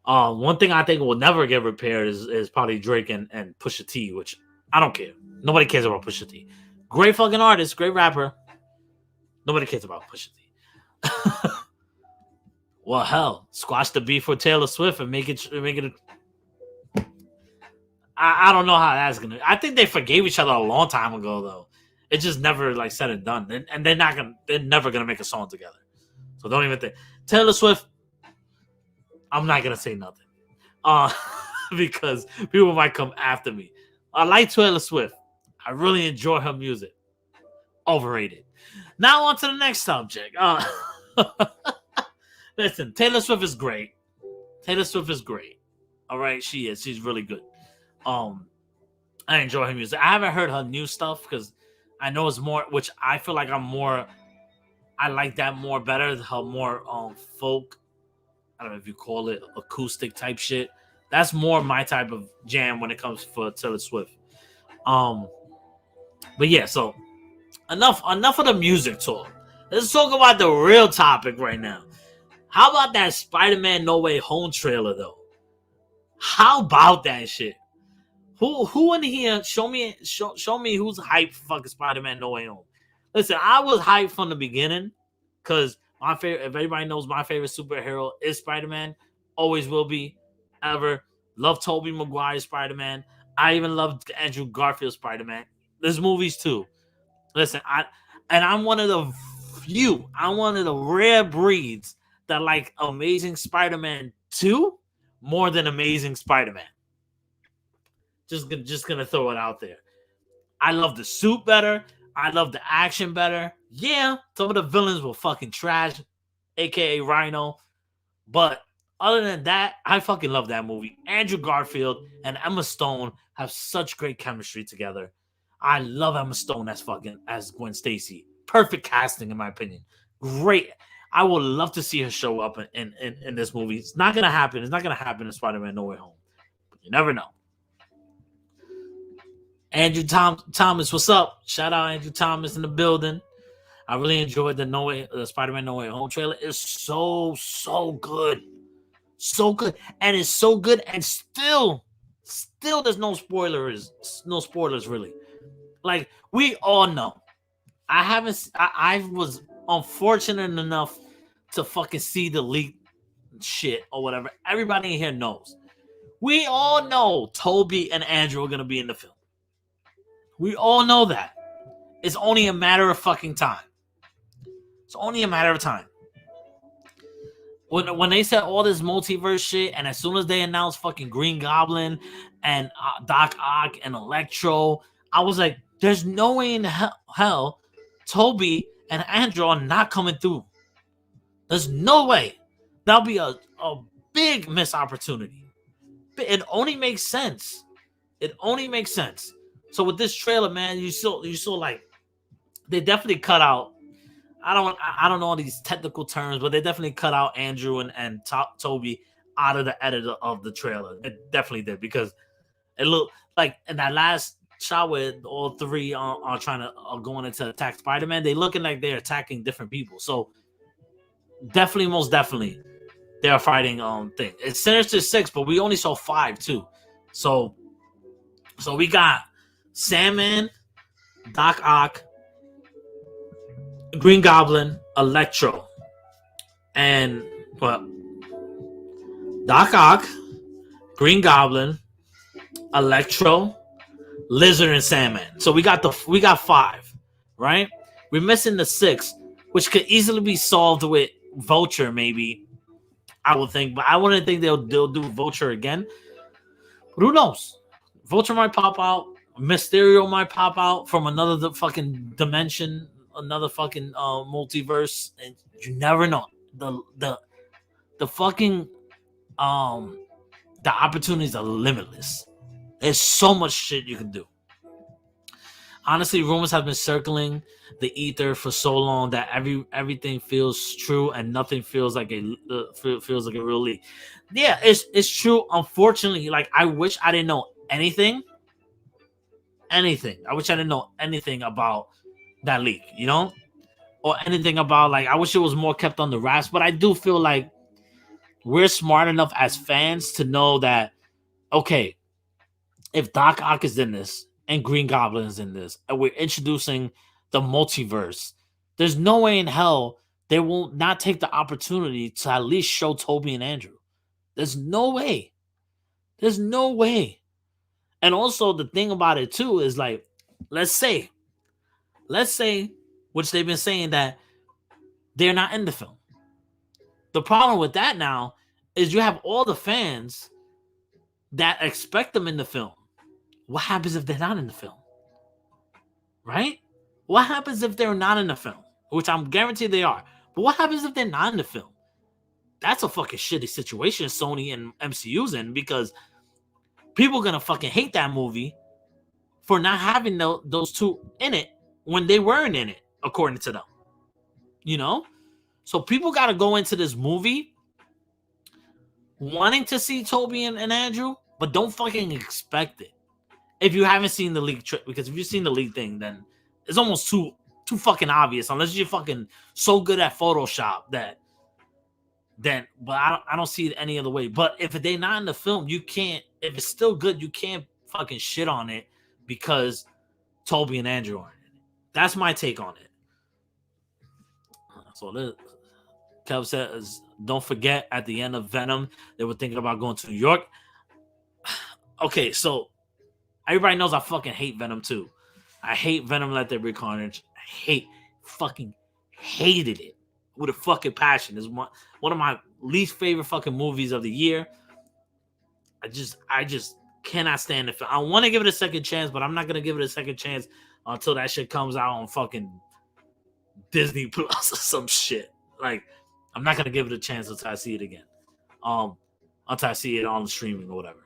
One thing I think will never get repaired is probably Drake and Pusha T, which I don't care. Nobody cares about Pusha T. Great fucking artist, great rapper. Nobody cares about Pusha T. Well, hell, squash the beef with Taylor Swift and make it. I don't know how that's gonna. I think they forgave each other a long time ago, though. It just never like said and done, and they're never gonna make a song together. So don't even think Taylor Swift. I'm not gonna say nothing, because people might come after me. I like Taylor Swift. I really enjoy her music. Overrated. Now on to the next subject. Listen, Taylor Swift is great. Taylor Swift is great. All right, she is. She's really good. I enjoy her music. I haven't heard her new stuff because I know it's more, which I feel like I like that more better. Her more folk. I don't know if you call it acoustic type shit. That's more my type of jam when it comes for Taylor Swift. But yeah, so enough of the music talk. Let's talk about the real topic right now. How about that Spider-Man No Way Home trailer though? How about that shit? Who in here show me who's hyped for fucking Spider-Man No Way Home? Listen, I was hyped from the beginning because my favorite, if everybody knows, my favorite superhero is Spider-Man. Always will be, ever. Love Tobey Maguire Spider-Man. I even love Andrew Garfield Spider-Man. There's movies too. Listen, I'm one of the rare breeds that like Amazing Spider-Man 2 more than Amazing Spider-Man. Just gonna throw it out there. I love the suit better. I love the action better. Yeah, some of the villains were fucking trash, aka Rhino. But other than that, I fucking love that movie. Andrew Garfield and Emma Stone have such great chemistry together. I love Emma Stone as Gwen Stacy. Perfect casting, in my opinion. Great. I would love to see her show up in this movie. It's not gonna happen. It's not gonna happen in Spider-Man No Way Home. But you never know. Andrew Thomas, what's up? Shout out Andrew Thomas in the building. I really enjoyed the Spider-Man No Way Home trailer. It's so good. So good. And it's so good and still there's no spoilers. No spoilers really. Like we all know. I was unfortunate enough to fucking see the leak shit or whatever. Everybody in here knows. We all know Toby and Andrew are gonna be in the film. We all know that. It's only a matter of fucking time. It's only a matter of time. When they said all this multiverse shit, and as soon as they announced fucking Green Goblin and Doc Ock and Electro, I was like, there's no way in hell Toby and Andrew are not coming through. There's no way. That'll be a big missed opportunity. It only makes sense. It only makes sense. So with this trailer, man, you saw like they definitely cut out. I don't know all these technical terms, but they definitely cut out Andrew and Toby out of the edit of the trailer. It definitely did because it looked like in that last shot where all three are trying to going into attack Spider-Man, they looking like they're attacking different people. So most definitely they are fighting thing. It's Sinister Six, but we only saw 5 too. So we got Sandman, Doc Ock, Green Goblin, Electro, and Doc Ock, Green Goblin, Electro, Lizard, and Sandman. So we got 5, right? We're missing the 6, which could easily be solved with Vulture, maybe. I would think, but I wouldn't think they'll do Vulture again. But who knows? Vulture might pop out. Mysterio might pop out from another fucking dimension, another fucking multiverse, and you never know. The fucking the opportunities are limitless. There's so much shit you can do. Honestly, rumors have been circling the ether for so long that everything feels true and nothing feels like feels like a real leak. Yeah, it's true. Unfortunately, like I wish I didn't know anything. I wish I didn't know anything about that leak. You know, or anything about like I wish it was more kept on the wraps. But I do feel like we're smart enough as fans to know that okay, if Doc Ock is in this and Green Goblin is in this, and we're introducing the multiverse, there's no way in hell they will not take the opportunity to at least show Toby and Andrew. There's no way. There's no way. And also the thing about it too is like, let's say, which they've been saying that they're not in the film. The problem with that now is you have all the fans that expect them in the film. What happens if they're not in the film? Right? What happens if they're not in the film? Which I'm guaranteed they are. But what happens if they're not in the film? That's a fucking shitty situation Sony and MCU's in because people are going to fucking hate that movie for not having those two in it when they weren't in it, according to them. You know? So people got to go into this movie wanting to see Toby and Andrew, but don't fucking expect it. If you haven't seen the leak trick, because if you've seen the leak thing, then it's almost too fucking obvious. Unless you're fucking so good at Photoshop but I don't see it any other way. But if they're not in the film, you can't. If it's still good, you can't fucking shit on it because Toby and Andrew aren't in it. That's my take on it. So Kev says, don't forget at the end of Venom, they were thinking about going to New York. Okay, so everybody knows I fucking hate Venom too. I hate Venom Let There Be Carnage. I hated it with a fucking passion. It's one of my least favorite fucking movies of the year. I just cannot stand it. I want to give it a second chance, but I'm not gonna give it a second chance until that shit comes out on fucking Disney Plus or some shit. Like, I'm not gonna give it a chance until I see it again. Until I see it on the streaming or whatever.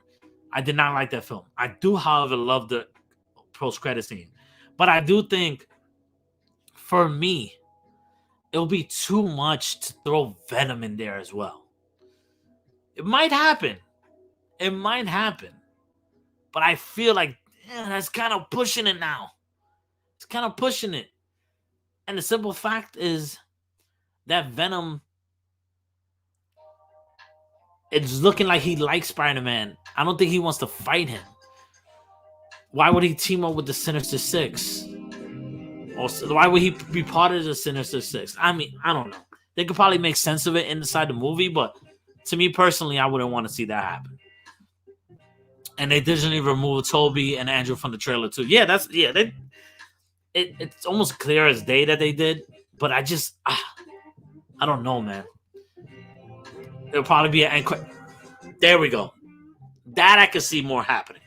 I did not like that film. I do, however, love the post-credit scene. But I do think, for me, it'll be too much to throw Venom in there as well. It might happen. But I feel like that's kind of pushing it now. It's kind of pushing it. And the simple fact is that Venom, it's looking like he likes Spider-Man. I don't think he wants to fight him. Why would he team up with the Sinister Six? Or why would he be part of the Sinister Six? I mean, I don't know. They could probably make sense of it inside the movie, but to me personally, I wouldn't want to see that happen. And they didn't even remove Toby and Andrew from the trailer too. Yeah, it's almost clear as day that they did, but I don't know, man. It'll probably be there we go. That I could see more happening.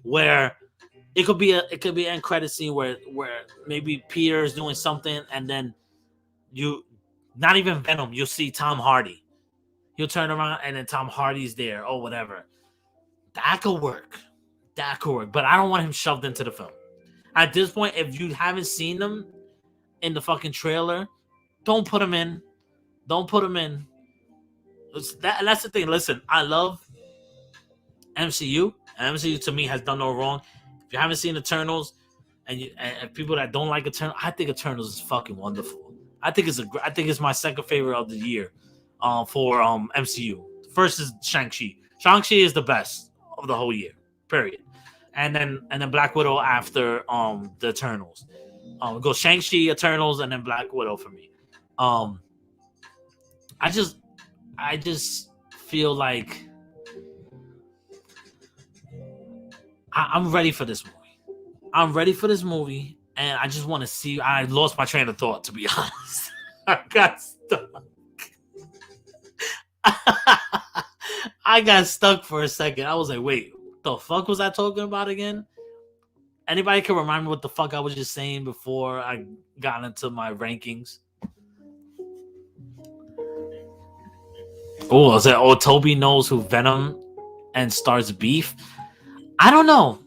Where it could be an end credit scene where maybe Peter is doing something and then not even Venom, you'll see Tom Hardy. He'll turn around and then Tom Hardy's there or whatever. That could work. But I don't want him shoved into the film. At this point, if you haven't seen them in the fucking trailer, don't put them in. That's the thing. Listen, I love MCU. And MCU to me has done no wrong. If you haven't seen Eternals, and people that don't like Eternals, I think Eternals is fucking wonderful. I think it's my second favorite of the year, for MCU. First is Shang-Chi. Shang-Chi is the best of the whole year, period. And then Black Widow after the Eternals. It goes Shang-Chi, Eternals, and then Black Widow for me. I just feel like I'm ready for this movie. And I just want to see. I lost my train of thought, to be honest. I got stuck. I got stuck for a second. I was like, wait, what the fuck was I talking about again? Anybody can remind me what the fuck I was just saying before I got into my rankings? Oh, is it? Oh, Toby knows who Venom and starts beef. I don't know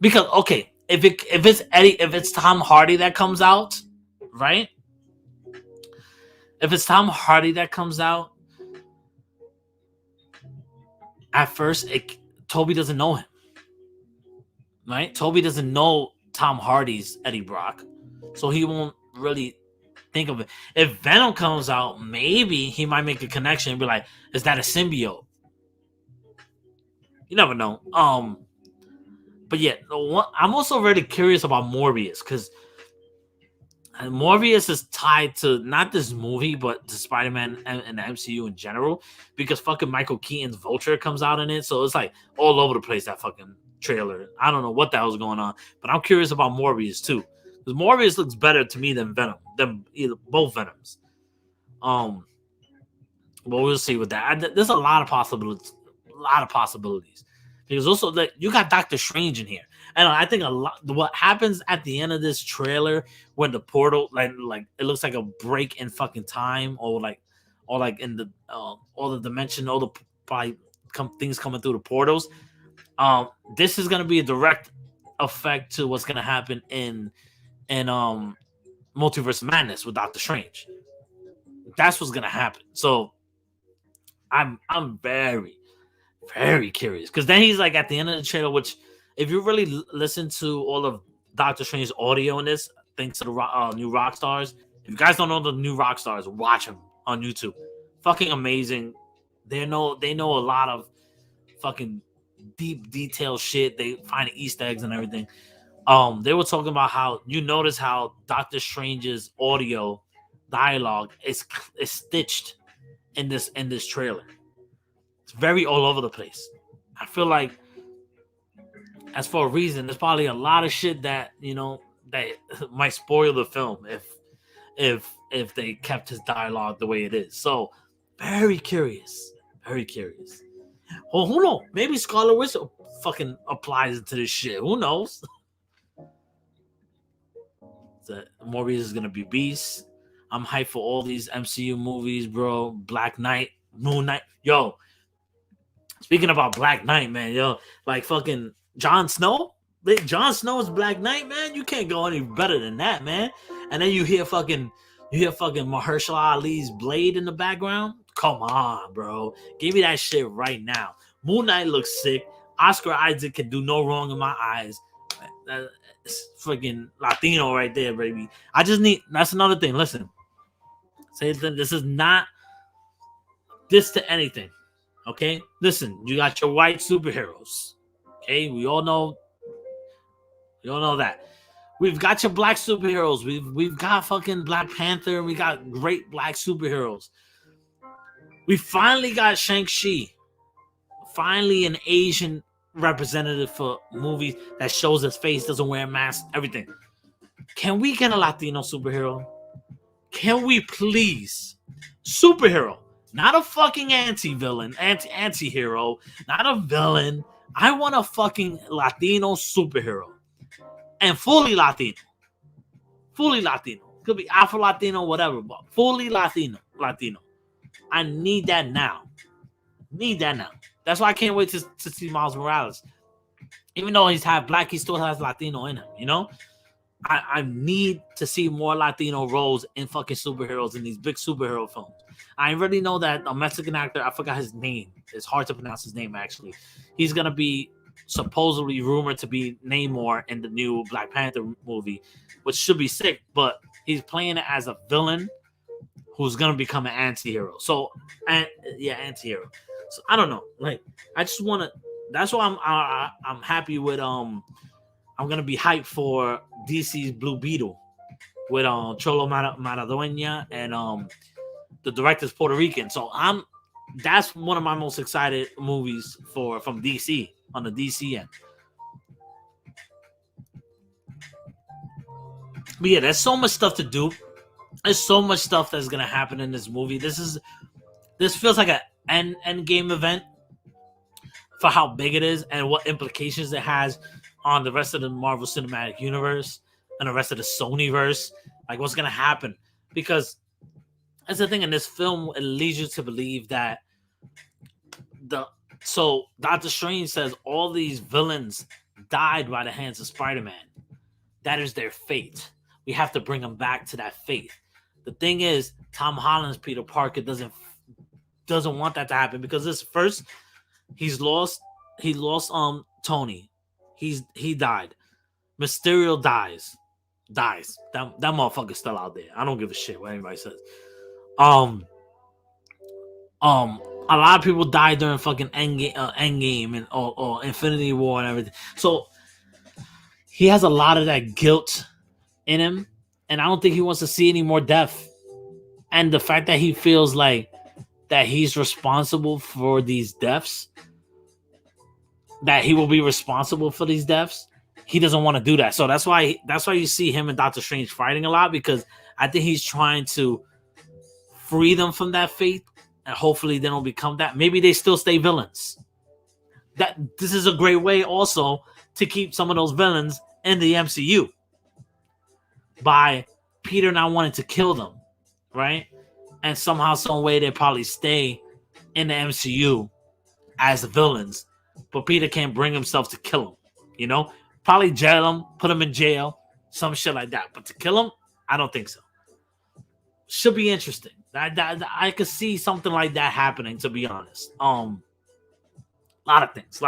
because okay, if it's Tom Hardy that comes out, right? If it's Tom Hardy that comes out, at first Toby doesn't know him, right? Toby doesn't know Tom Hardy's Eddie Brock, so he won't really think of it. If Venom comes out, maybe he might make a connection and be like, "Is that a symbiote?" You never know. But yeah, I'm also really curious about Morbius because Morbius is tied to not this movie, but to Spider-Man and the MCU in general, because fucking Michael Keaton's Vulture comes out in it, so it's like all over the place, that fucking trailer. I don't know what the hell's going on, but I'm curious about Morbius too, because Morbius looks better to me than Venom, than either both Venoms. But we'll see with that. There's a lot of possibilities, because also that you got Doctor Strange in here. And I think a lot what happens at the end of this trailer when the portal like it looks like a break in fucking time or like in the all the dimension, all the probably things coming through the portals. This is gonna be a direct effect to what's gonna happen in Multiverse of Madness with Doctor Strange. That's what's gonna happen. So I'm very, very curious because then he's like at the end of the trailer, which if you really listen to all of Doctor Strange's audio in this, thanks to the new rock stars. If you guys don't know the new rock stars, watch them on YouTube. Fucking amazing. They know a lot of fucking deep detailed shit. They find Easter eggs and everything. They were talking about how you notice how Doctor Strange's audio dialogue is stitched in this trailer. It's very all over the place. I feel like as for a reason, there's probably a lot of shit that that might spoil the film if they kept his dialogue the way it is. So very curious, very curious. Well, who knows? Maybe Scarlet Witch fucking applies into this shit. Who knows? Morbius is gonna be Beast. I'm hyped for all these MCU movies, bro. Black Knight, Moon Knight. Yo, speaking about Black Knight, man, yo, like fucking Jon Snow. Jon Snow's Black Knight, man. You can't go any better than that, man. And then you hear fucking Mahershala Ali's blade in the background. Come on, bro. Give me that shit right now. Moon Knight looks sick. Oscar Isaac can do no wrong in my eyes. It's freaking Latino right there, baby. I just need. That's another thing. Listen, this is not this to anything. Okay, listen. You got your white superheroes. Okay, we all know that. We've got your black superheroes. We've got fucking Black Panther. We got great black superheroes. We finally got Shang-Chi. Finally, an Asian representative for movies that shows his face, doesn't wear a mask, everything. Can we get a Latino superhero? Can we please? Superhero. Not a fucking anti-villain, anti-hero, not a villain. I want a fucking Latino superhero. And fully Latino. Fully Latino. Could be Afro Latino, whatever, but fully Latino. I need that now. That's why I can't wait to see Miles Morales. Even though he's half black, he still has Latino in him, you know? I need to see more Latino roles in fucking superheroes in these big superhero films. I already know that a Mexican actor, I forgot his name. It's hard to pronounce his name, actually. He's going to be supposedly rumored to be Namor in the new Black Panther movie, which should be sick, but he's playing it as a villain who's going to become an anti-hero. So, anti-hero. So, I don't know. Like, I just want to... That's why I'm happy with... I'm going to be hyped for DC's Blue Beetle with Cholo Maradueña and the director's Puerto Rican. So that's one of my most excited movies from DC on the DC end. But yeah, there's so much stuff to do. There's so much stuff that's gonna happen in this movie. This feels like an end game event for how big it is and what implications it has on the rest of the Marvel Cinematic Universe and the rest of the Sonyverse. Like, what's gonna happen? Because that's the thing in this film, it leads you to believe that the so Doctor Strange says all these villains died by the hands of Spider-Man. That is their fate. We have to bring them back to that fate. The thing is, Tom Holland's Peter Parker doesn't want that to happen because this first he lost Tony. He died. Mysterio dies. That motherfucker's still out there. I don't give a shit what anybody says. A lot of people died during fucking Endgame and or Infinity War and everything. So he has a lot of that guilt in him, and I don't think he wants to see any more death. And the fact that he feels like that he's responsible for these deaths, that he will be responsible for these deaths, he doesn't want to do that. So that's why you see him and Doctor Strange fighting a lot, because I think he's trying to free them from that fate, and hopefully they don't become that. Maybe they still stay villains. This is a great way also to keep some of those villains in the MCU by Peter not wanting to kill them, right? And somehow, some way, they probably stay in the MCU as the villains, but Peter can't bring himself to kill them. You know, probably jail them, put them in jail, some shit like that. But to kill them, I don't think so. Should be interesting. I could see something like that happening, to be honest. A lot of things.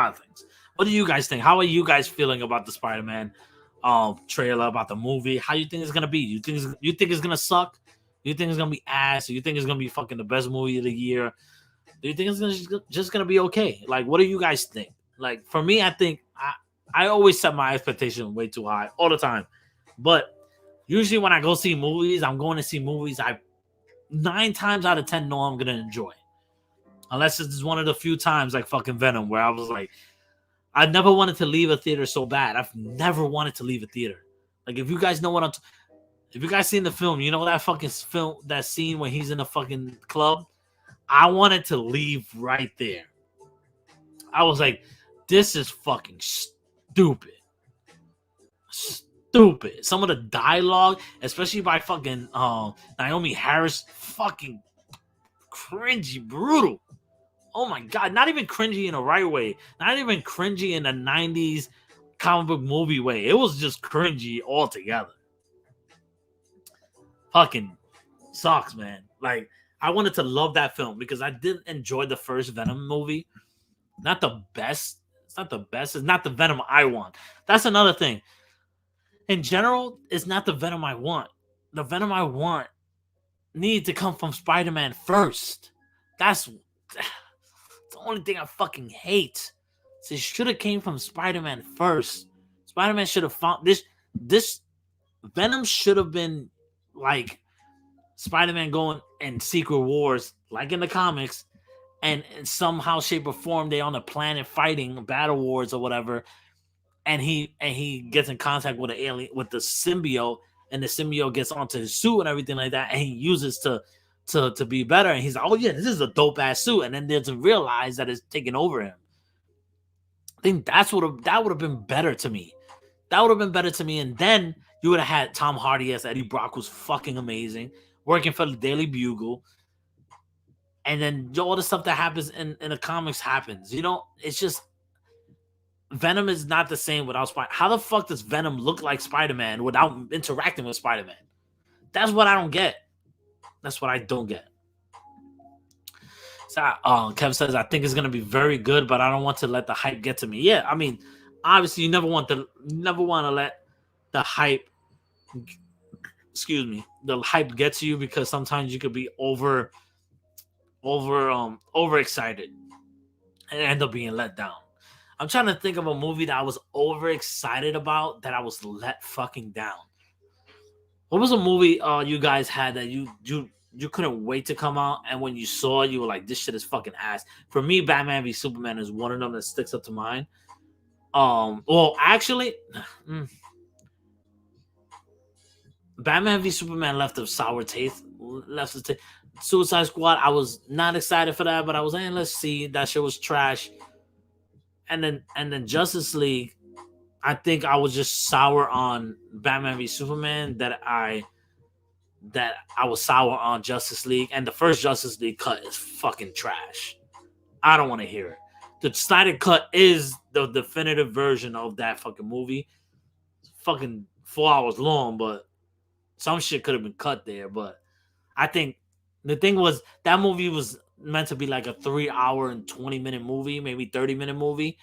What do you guys think? How are you guys feeling about the Spider-Man trailer, about the movie? How you think it's gonna be? You think it's gonna suck? Do you think it's gonna be ass? Do you think it's gonna be fucking the best movie of the year? Do you think it's just gonna be okay? Like, what do you guys think? Like, for me, I think I always set my expectation way too high all the time. But usually when I go see movies, I'm going to see movies I 9 times out of 10 know I'm gonna enjoy. Unless it's one of the few times like fucking Venom, where I was like, I never wanted to leave a theater so bad. I've never wanted to leave a theater. Like, if you guys know what if you guys seen the film, you know that fucking film, that scene when he's in the fucking club? I wanted to leave right there. I was like, this is fucking stupid. Stupid. Some of the dialogue, especially by fucking Naomi Harris, fucking cringy, brutal. Oh my god, not even cringy in a right way. Not even cringy in a 90s comic book movie way. It was just cringy altogether. Fucking sucks, man. Like, I wanted to love that film because I did enjoy the first Venom movie. Not the best. It's not the best. It's not the Venom I want. That's another thing. In general, it's not the Venom I want. The Venom I want needs to come from Spider-Man first. That's the only thing I fucking hate. So it should have came from Spider-Man first. Spider-Man should have found this Venom should have been like Spider-Man going in Secret Wars, like in the comics, and in somehow, shape, or form, they on a planet fighting battle wars or whatever, and he gets in contact with an alien, with the symbiote, and the symbiote gets onto his suit and everything like that, and he uses to be better, and he's like, oh yeah, this is a dope ass suit, and then doesn't realize that it's taking over him. I think that would have been better to me. That would have been better to me, and then you would have had Tom Hardy as Eddie Brock, who's fucking amazing, working for the Daily Bugle, and then all the stuff that happens in the comics happens. You know, it's just Venom is not the same without Spider. How the fuck does Venom look like Spider-Man without interacting with Spider-Man? That's what I don't get. That's what I don't get. So Kevin says, I think it's gonna be very good, but I don't want to let the hype get to me. Yeah, I mean, obviously you never want to let the hype, the hype get to you, because sometimes you could be overexcited and end up being let down. I'm trying to think of a movie that I was overexcited about that I was let fucking down. What was a movie you guys had that you couldn't wait to come out, and when you saw it, you were like, this shit is fucking ass? For me, Batman v Superman is one of them that sticks up to mind. Well, actually, Batman v Superman left a sour taste. Suicide Squad, I was not excited for that, but I was like, let's see. That shit was trash. And then Justice League, I think I was just sour on Batman v Superman that I was sour on Justice League. And the first Justice League cut is fucking trash. I don't want to hear it. The Snyder Cut is the definitive version of that fucking movie. It's fucking 4 hours long, but some shit could have been cut there. But I think the thing was that movie was meant to be like a 3 hour and 20-minute movie, maybe 30-minute movie.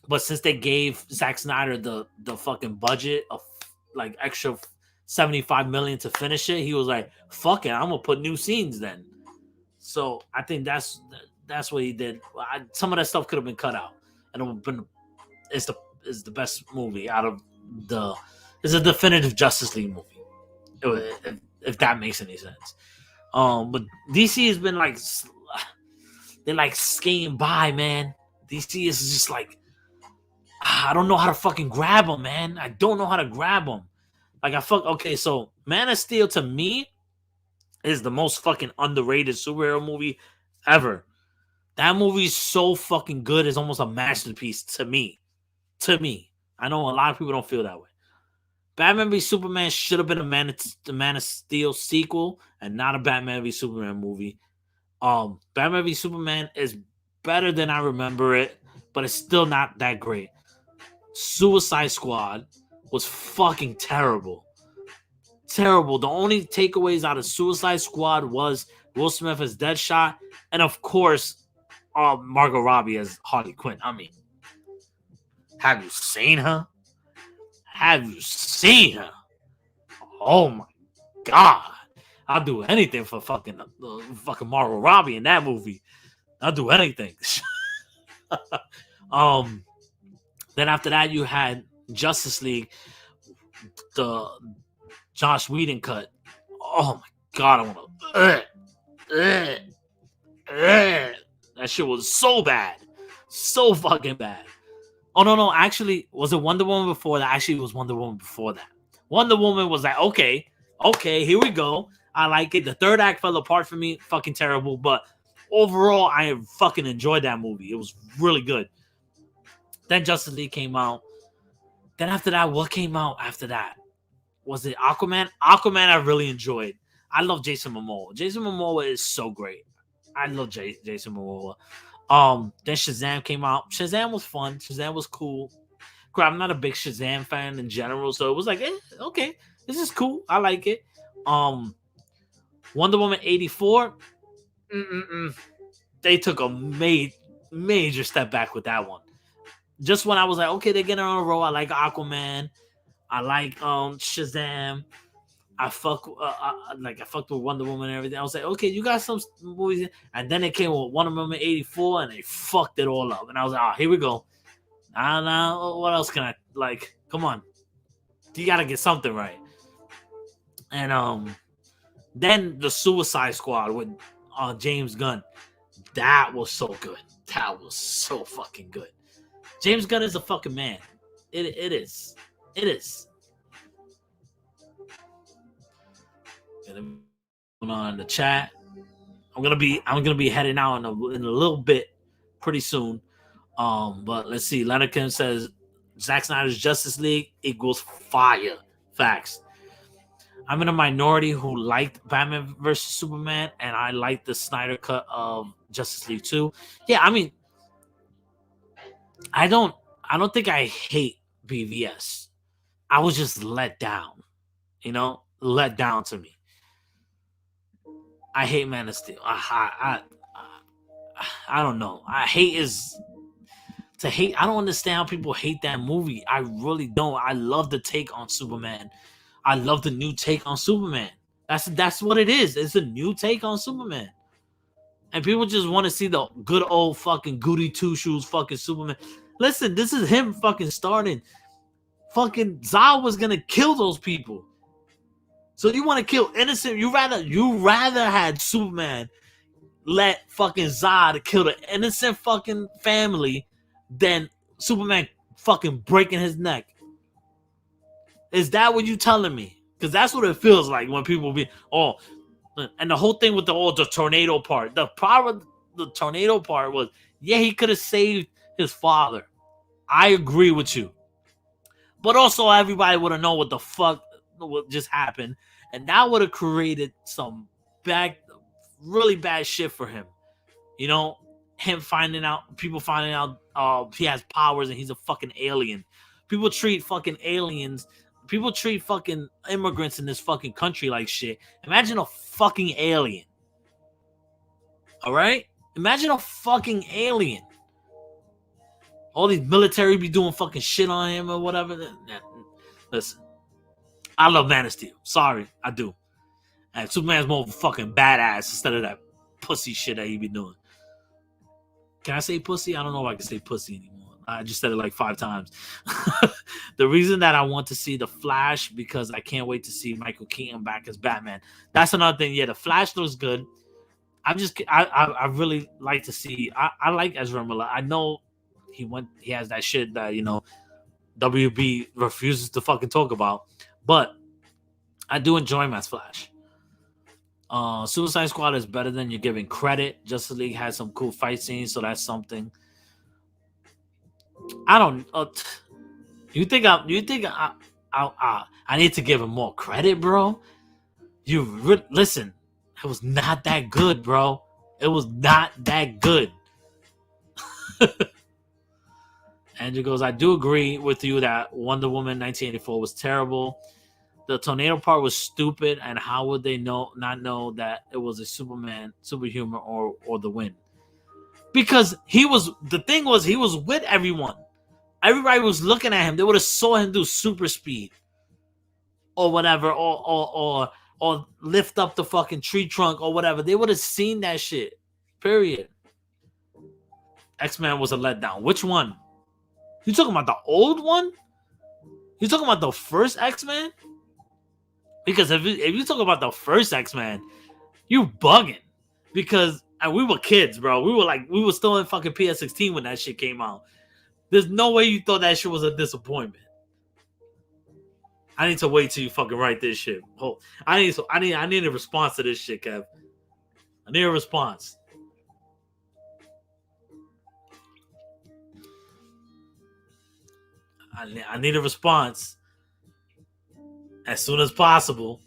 But since they gave Zack Snyder the fucking budget of like extra 75 million to finish it, he was like, "Fuck it, I'm gonna put new scenes then." So I think that's what he did. Some of that stuff could have been cut out, and it would have been it's the best movie out of the. It's a definitive Justice League movie, if that makes any sense. But DC has been like they're like skating by, man. DC is just like I don't know how to fucking grab them, man. I don't know how to grab them. Like okay. So Man of Steel to me is the most fucking underrated superhero movie ever. That movie's so fucking good. It's almost a masterpiece to me. To me, I know a lot of people don't feel that way. Batman v Superman should have been the Man of Steel sequel and not a Batman v Superman movie. Batman v Superman is better than I remember it, but it's still not that great. Suicide Squad was fucking terrible. Terrible. The only takeaways out of Suicide Squad was Will Smith as Deadshot, and of course, Margot Robbie as Harley Quinn. I mean, have you seen her? Have you seen her? Oh my god! I'll do anything for fucking Margot Robbie in that movie. I'll do anything. Then after that, you had Justice League, the Joss Whedon cut. Oh my god! I want to. That shit was so bad, so fucking bad. Oh no! Actually, was it Wonder Woman before that? Actually, it was Wonder Woman before that. Wonder Woman was like, okay, here we go. I like it. The third act fell apart for me. Fucking terrible. But overall, I fucking enjoyed that movie. It was really good. Then Justice League came out. Then after that, what came out after that? Was it Aquaman? Aquaman I really enjoyed. I love Jason Momoa. Jason Momoa is so great. I love Jason Momoa. Then Shazam came out. Shazam was fun. Shazam was cool. I'm not a big Shazam fan in general, so it was like, okay, this is cool. I like it. Wonder Woman 84. They took a major step back with that one. Just when I was like, okay, they're getting on a roll. I like Aquaman. I like Shazam. I fucked with Wonder Woman and everything. I was like, okay, you got some movies, and then it came with Wonder Woman 84, and they fucked it all up. And I was like, here we go. I don't know what else can I like. Come on, you gotta get something right. And then the Suicide Squad with James Gunn. That was so good. That was so fucking good. James Gunn is a fucking man. It is. It is. Going on in the chat. I'm gonna be heading out in a little bit, pretty soon. But let's see. Leonard Kim says Zack Snyder's Justice League equals fire. Facts. I'm in a minority who liked Batman vs Superman, and I liked the Snyder cut of Justice League 2. Yeah, I mean, I don't think I hate BVS. I was just let down. Let down to me. I hate Man of Steel. I don't know. Hate is to hate. I don't understand how people hate that movie. I really don't. I love the take on Superman. I love the new take on Superman. That's what it is. It's a new take on Superman. And people just want to see the good old fucking goody two shoes fucking Superman. Listen, this is him fucking starting. Fucking Zod was gonna kill those people. So you want to kill innocent? You rather had Superman let fucking Zod kill the innocent fucking family than Superman fucking breaking his neck. Is that what you telling me? Because that's what it feels like when people be and the whole thing with the tornado part. The power of the tornado part was, yeah, he could have saved his father. I agree with you. But also everybody would have known what the fuck what just happened. And that would have created some really bad shit for him. people finding out he has powers and he's a fucking alien. People treat fucking aliens, people treat fucking immigrants in this fucking country like shit. Imagine a fucking alien. All right? Imagine a fucking alien. All these military be doing fucking shit on him or whatever. Listen, I love Man of Steel. Sorry, I do. And Superman's more of a fucking badass instead of that pussy shit that he be doing. Can I say pussy? I don't know if I can say pussy anymore. I just said it like 5 times. The reason that I want to see The Flash, because I can't wait to see Michael Keaton back as Batman. That's another thing. Yeah, The Flash looks good. I really like to see. I like Ezra Miller. I know he has that shit that, you know, WB refuses to fucking talk about. But I do enjoy him as Flash. Suicide Squad is better than you're giving credit. Justice League has some cool fight scenes, so that's something. I don't. You think I need to give him more credit, bro? Listen. It was not that good, bro. It was not that good. Andrew goes, I do agree with you that Wonder Woman 1984 was terrible. The tornado part was stupid, and how would they not know that it was a superhuman, or the wind? Because he was with everyone. Everybody was looking at him. They would have saw him do super speed or whatever, or lift up the fucking tree trunk or whatever. They would have seen that shit. Period. X-Men was a letdown. Which one? You talking about the old one? You talking about the first X-Men? Because if you talk about the first X-Men, you bugging. Because we were kids, bro. We were still in fucking PS16 when that shit came out. There's no way you thought that shit was a disappointment. I need to wait till you fucking write this shit. Oh, I need a response to this shit, Kev. I need a response. I need a response as soon as possible.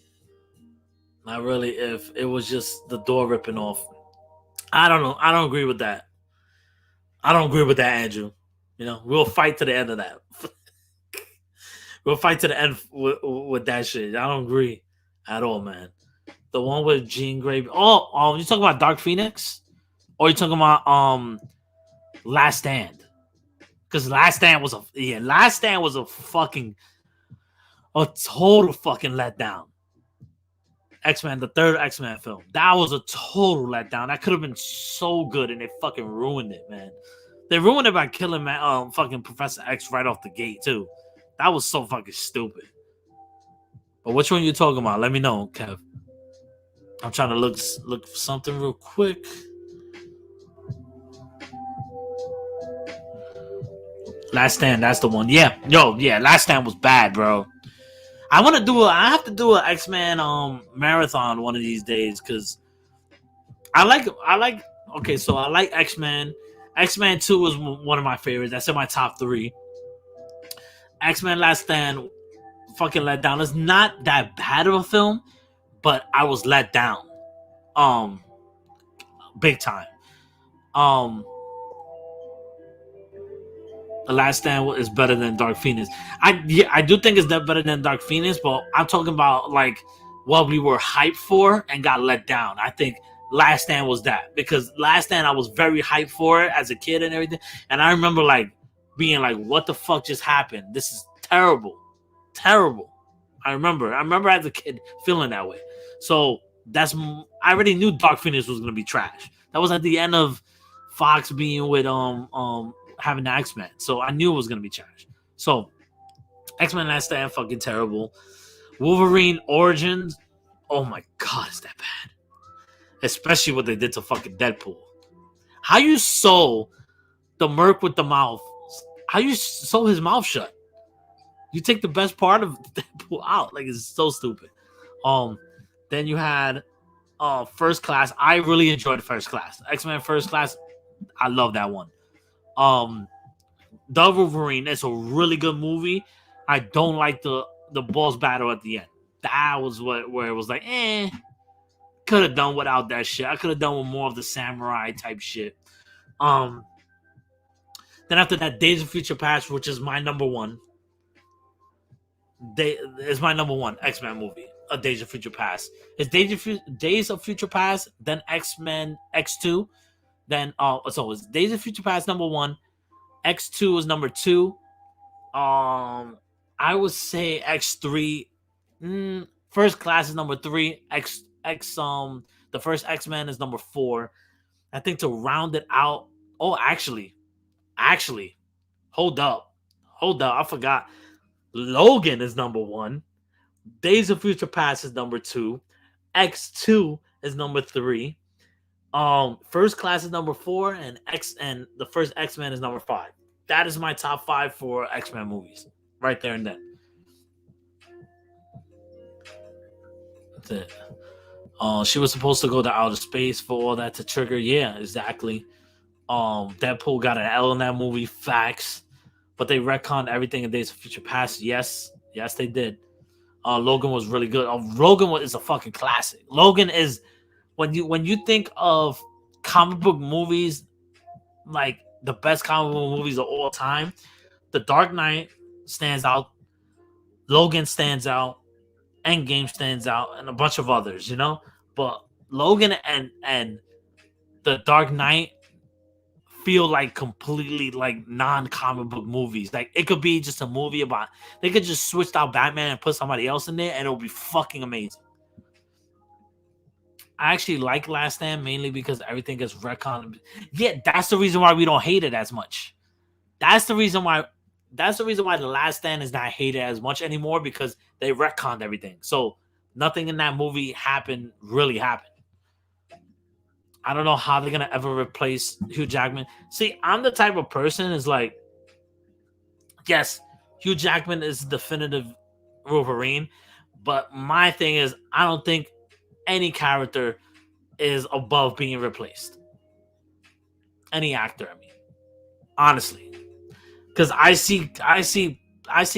Not really if it was just the door ripping off. I don't know. I don't agree with that. I don't agree with that, Andrew. You know, we'll fight to the end of that. We'll fight to the end with that shit. I don't agree at all, man. The one with Jean Grey. Oh, you talking about Dark Phoenix? Or you talking about Last Stand? Because Last Stand was a fucking total fucking letdown. X-Men, the third X-Men film. That was a total letdown. That could have been so good, and they fucking ruined it, man. They ruined it by killing fucking Professor X right off the gate, too. That was so fucking stupid. But which one you talking about? Let me know, Kev. I'm trying to look for something real quick. Last Stand, that's the one. Yeah, Last Stand was bad, bro. I have to do an X-Men marathon one of these days, because I like X-Men. X-Men 2 was one of my favorites. That's in my top 3. X-Men Last Stand fucking let down. It's not that bad of a film, but I was let down. Big time. The Last Stand is better than Dark Phoenix. I do think it's better than Dark Phoenix, but I'm talking about like what we were hyped for and got let down. I think Last Stand was that, because Last Stand I was very hyped for it as a kid and everything, and I remember like being like, "What the fuck just happened? This is terrible." I remember as a kid feeling that way. So I already knew Dark Phoenix was gonna be trash. That was at the end of Fox being with having the X-Men, so I knew it was gonna be trash. So X-Men Last Stand fucking terrible. Wolverine Origins, oh my god, is that bad? Especially what they did to fucking Deadpool. How you sew the Merc with the mouth? How you sew his mouth shut? You take the best part of Deadpool out. Like, it's so stupid. Then you had First Class. I really enjoyed First Class. X-Men First Class. I love that one. The Wolverine. It's a really good movie. I don't like the boss battle at the end. That was where it was like, could have done without that shit. I could have done with more of the samurai type shit. Um, then after that, Days of Future Past, which is my number one. Is my number one X-Men movie. A Days of Future Past. It's Days of Future Past, then X-Men X2, then so it's Days of Future Past number one, X2 is number two. I would say X3. First Class is number three. The first X-Men is number four. I think to round it out. Oh, actually, hold up, I forgot. Logan is number one. Days of Future Past is number two. X2 is number three. First Class is number four, and the first X-Men is number five. That is my top five for X-Men movies, right there and then. That's it. She was supposed to go to outer space for all that to trigger. Yeah, exactly. Deadpool got an L in that movie. Facts. But they retconned everything in Days of Future Past. Yes, they did. Logan was really good. Is a fucking classic. Logan is when you think of comic book movies, like the best comic book movies of all time, The Dark Knight stands out. Logan stands out. Endgame stands out, and a bunch of others. But Logan and The Dark Knight feel like completely like non-comic book movies. Like it could be just a movie about. They could just switch out Batman and put somebody else in there, and it'll be fucking amazing. I actually like Last Stand mainly because everything gets retconned. Yeah, that's the reason why we don't hate it as much. That's the reason why. That's the reason why The Last Stand is not hated as much anymore, because they retconned everything. So nothing in that movie really happened. I don't know how they're gonna ever replace Hugh Jackman. See, I'm the type of person is like, yes, Hugh Jackman is definitive Wolverine, but my thing is, I don't think any character is above being replaced. Any actor, I mean, honestly, because I see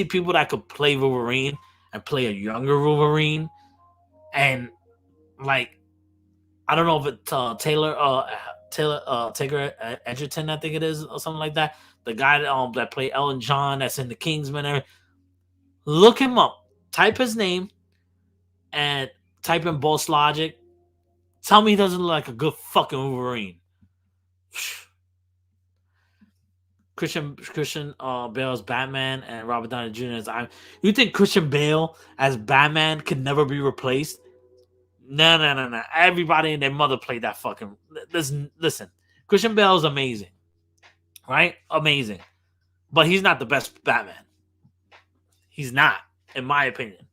people that could play Wolverine and play a younger Wolverine, and like, I don't know if it's Taylor Edgerton, I think it is, or something like that. The guy that played Elton John, that's in the Kingsman. Look him up. Type his name and type in Boss Logic. Tell me he doesn't look like a good fucking Wolverine. Christian Bale as Batman and Robert Downey Jr. as Iron. You think Christian Bale as Batman can never be replaced? No. Everybody and their mother played that fucking. Listen. Christian Bale is amazing, right? Amazing, but he's not the best Batman. He's not, in my opinion.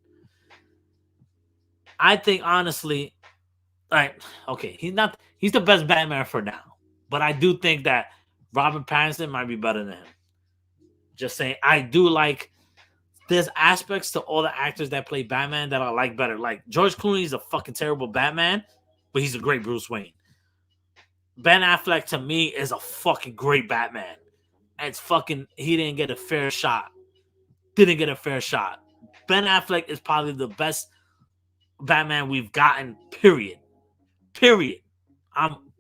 I think honestly, like, okay, he's not. He's the best Batman for now, but I do think that Robert Pattinson might be better than him. Just saying, I do like. There's aspects to all the actors that play Batman that I like better. Like George Clooney is a fucking terrible Batman, but he's a great Bruce Wayne. Ben Affleck to me is a fucking great Batman. And it's fucking, he didn't get a fair shot. Ben Affleck is probably the best Batman we've gotten, period.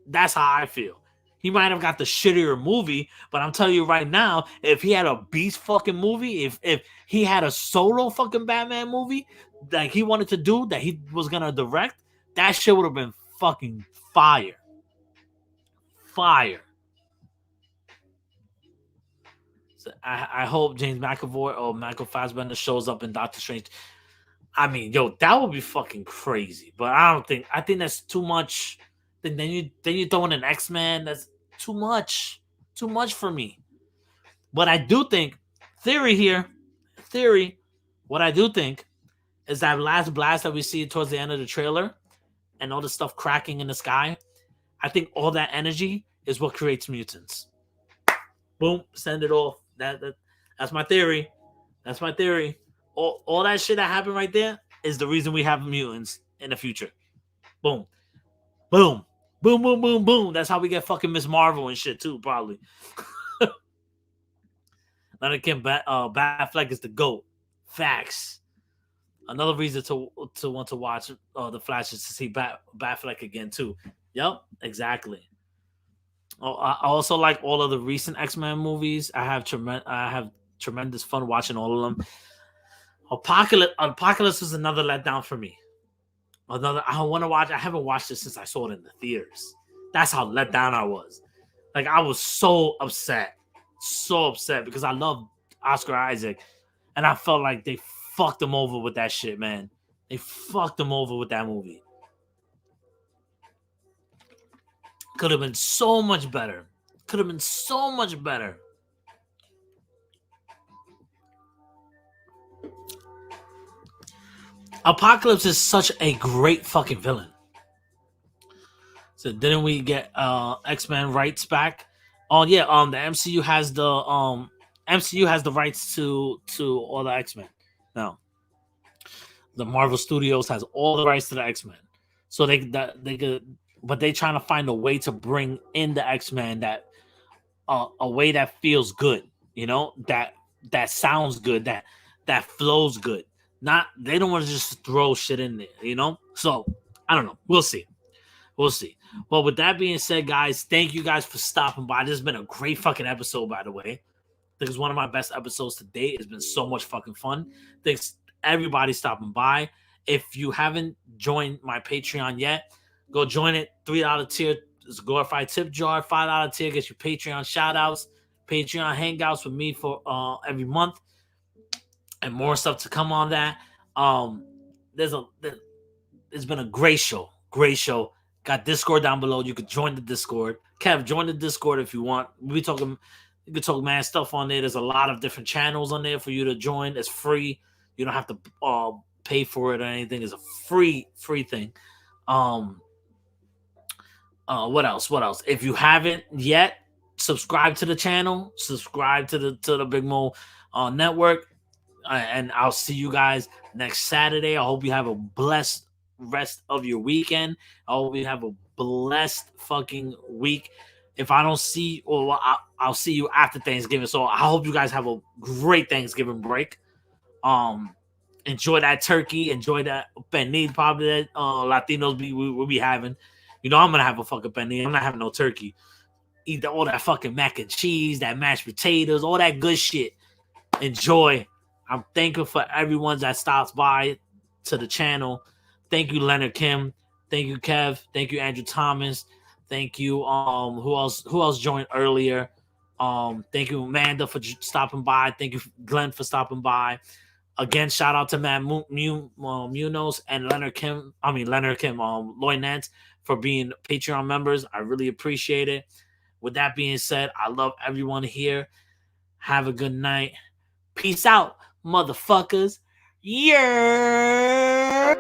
That's how I feel. He might have got the shittier movie, but I'm telling you right now, if he had a beast fucking movie, if he had a solo fucking Batman movie that he wanted to do, that he was gonna direct, that shit would have been fucking fire. So I hope James McAvoy or Michael Fassbender shows up in Doctor Strange. I mean, yo, that would be fucking crazy. But I think that's too much. Then you throw in an X-Men. That's too much for me. But I do think what I do think is that last blast that we see towards the end of the trailer and all the stuff cracking in the sky. I think all that energy is what creates mutants. Boom, send it off. That's my theory. All that shit that happened right there is the reason we have mutants in the future. Boom. Boom. Boom, boom, boom, boom. That's how we get fucking Miss Marvel and shit too, probably. Leonard Kim Batfleck is the GOAT. Facts. Another reason to want to watch The Flash is to see Batfleck again too. Yep, exactly. I also like all of the recent X-Men movies. I have tremendous fun watching all of them. Apocalypse was another letdown for me. Another I want to watch. I haven't watched it since I saw it in the theaters. That's how let down I was. Like I was so upset because I love Oscar Isaac, and I felt like they fucked him over with that shit, man. They fucked him over with that movie. Could have been so much better. Could have been so much better. Apocalypse is such a great fucking villain. So didn't we get X-Men rights back? Oh yeah, the MCU has the rights to all the X-Men. No. The Marvel Studios has all the rights to the X-Men. So they could, but they trying to find a way to bring in the X-Men that a way that feels good, you know, that sounds good, that flows good. Not they don't want to just throw shit in there, you know? So I don't know. We'll see. We'll see. Well, with that being said, guys, thank you guys for stopping by. This has been a great fucking episode, by the way. I think it's one of my best episodes to date. It's been so much fucking fun. Thanks everybody stopping by. If you haven't joined my Patreon yet, go join it. $3 tier is a glorified tip jar. $5 tier gets your Patreon shout outs, Patreon hangouts with me for every month, and more stuff to come on that. It's been a great show. Great show. Got Discord down below. You could join the Discord. Kev, join the Discord if you want. You can talk mad stuff on there. There's a lot of different channels on there for you to join. It's free. You don't have to pay for it or anything. It's a free thing. What else? If you haven't yet, subscribe to the channel. Subscribe to the Big Mo network. And I'll see you guys next Saturday. I hope you have a blessed rest of your weekend. I hope you have a blessed fucking week. If I don't see, I'll see you after Thanksgiving. So I hope you guys have a great Thanksgiving break. Enjoy that turkey. Enjoy that pernil probably that Latinos will be having. You know I'm gonna have a fucking pernil. I'm not having no turkey. Eat all that fucking mac and cheese, that mashed potatoes, all that good shit. Enjoy. I'm thankful for everyone that stops by to the channel. Thank you, Leonard Kim. Thank you, Kev. Thank you, Andrew Thomas. Thank you. Who else joined earlier? Thank you, Amanda, for stopping by. Thank you, Glenn, for stopping by. Again, shout out to Matt Munoz and Leonard Kim. Lloyd Nance for being Patreon members. I really appreciate it. With that being said, I love everyone here. Have a good night. Peace out, motherfuckers. Yeah.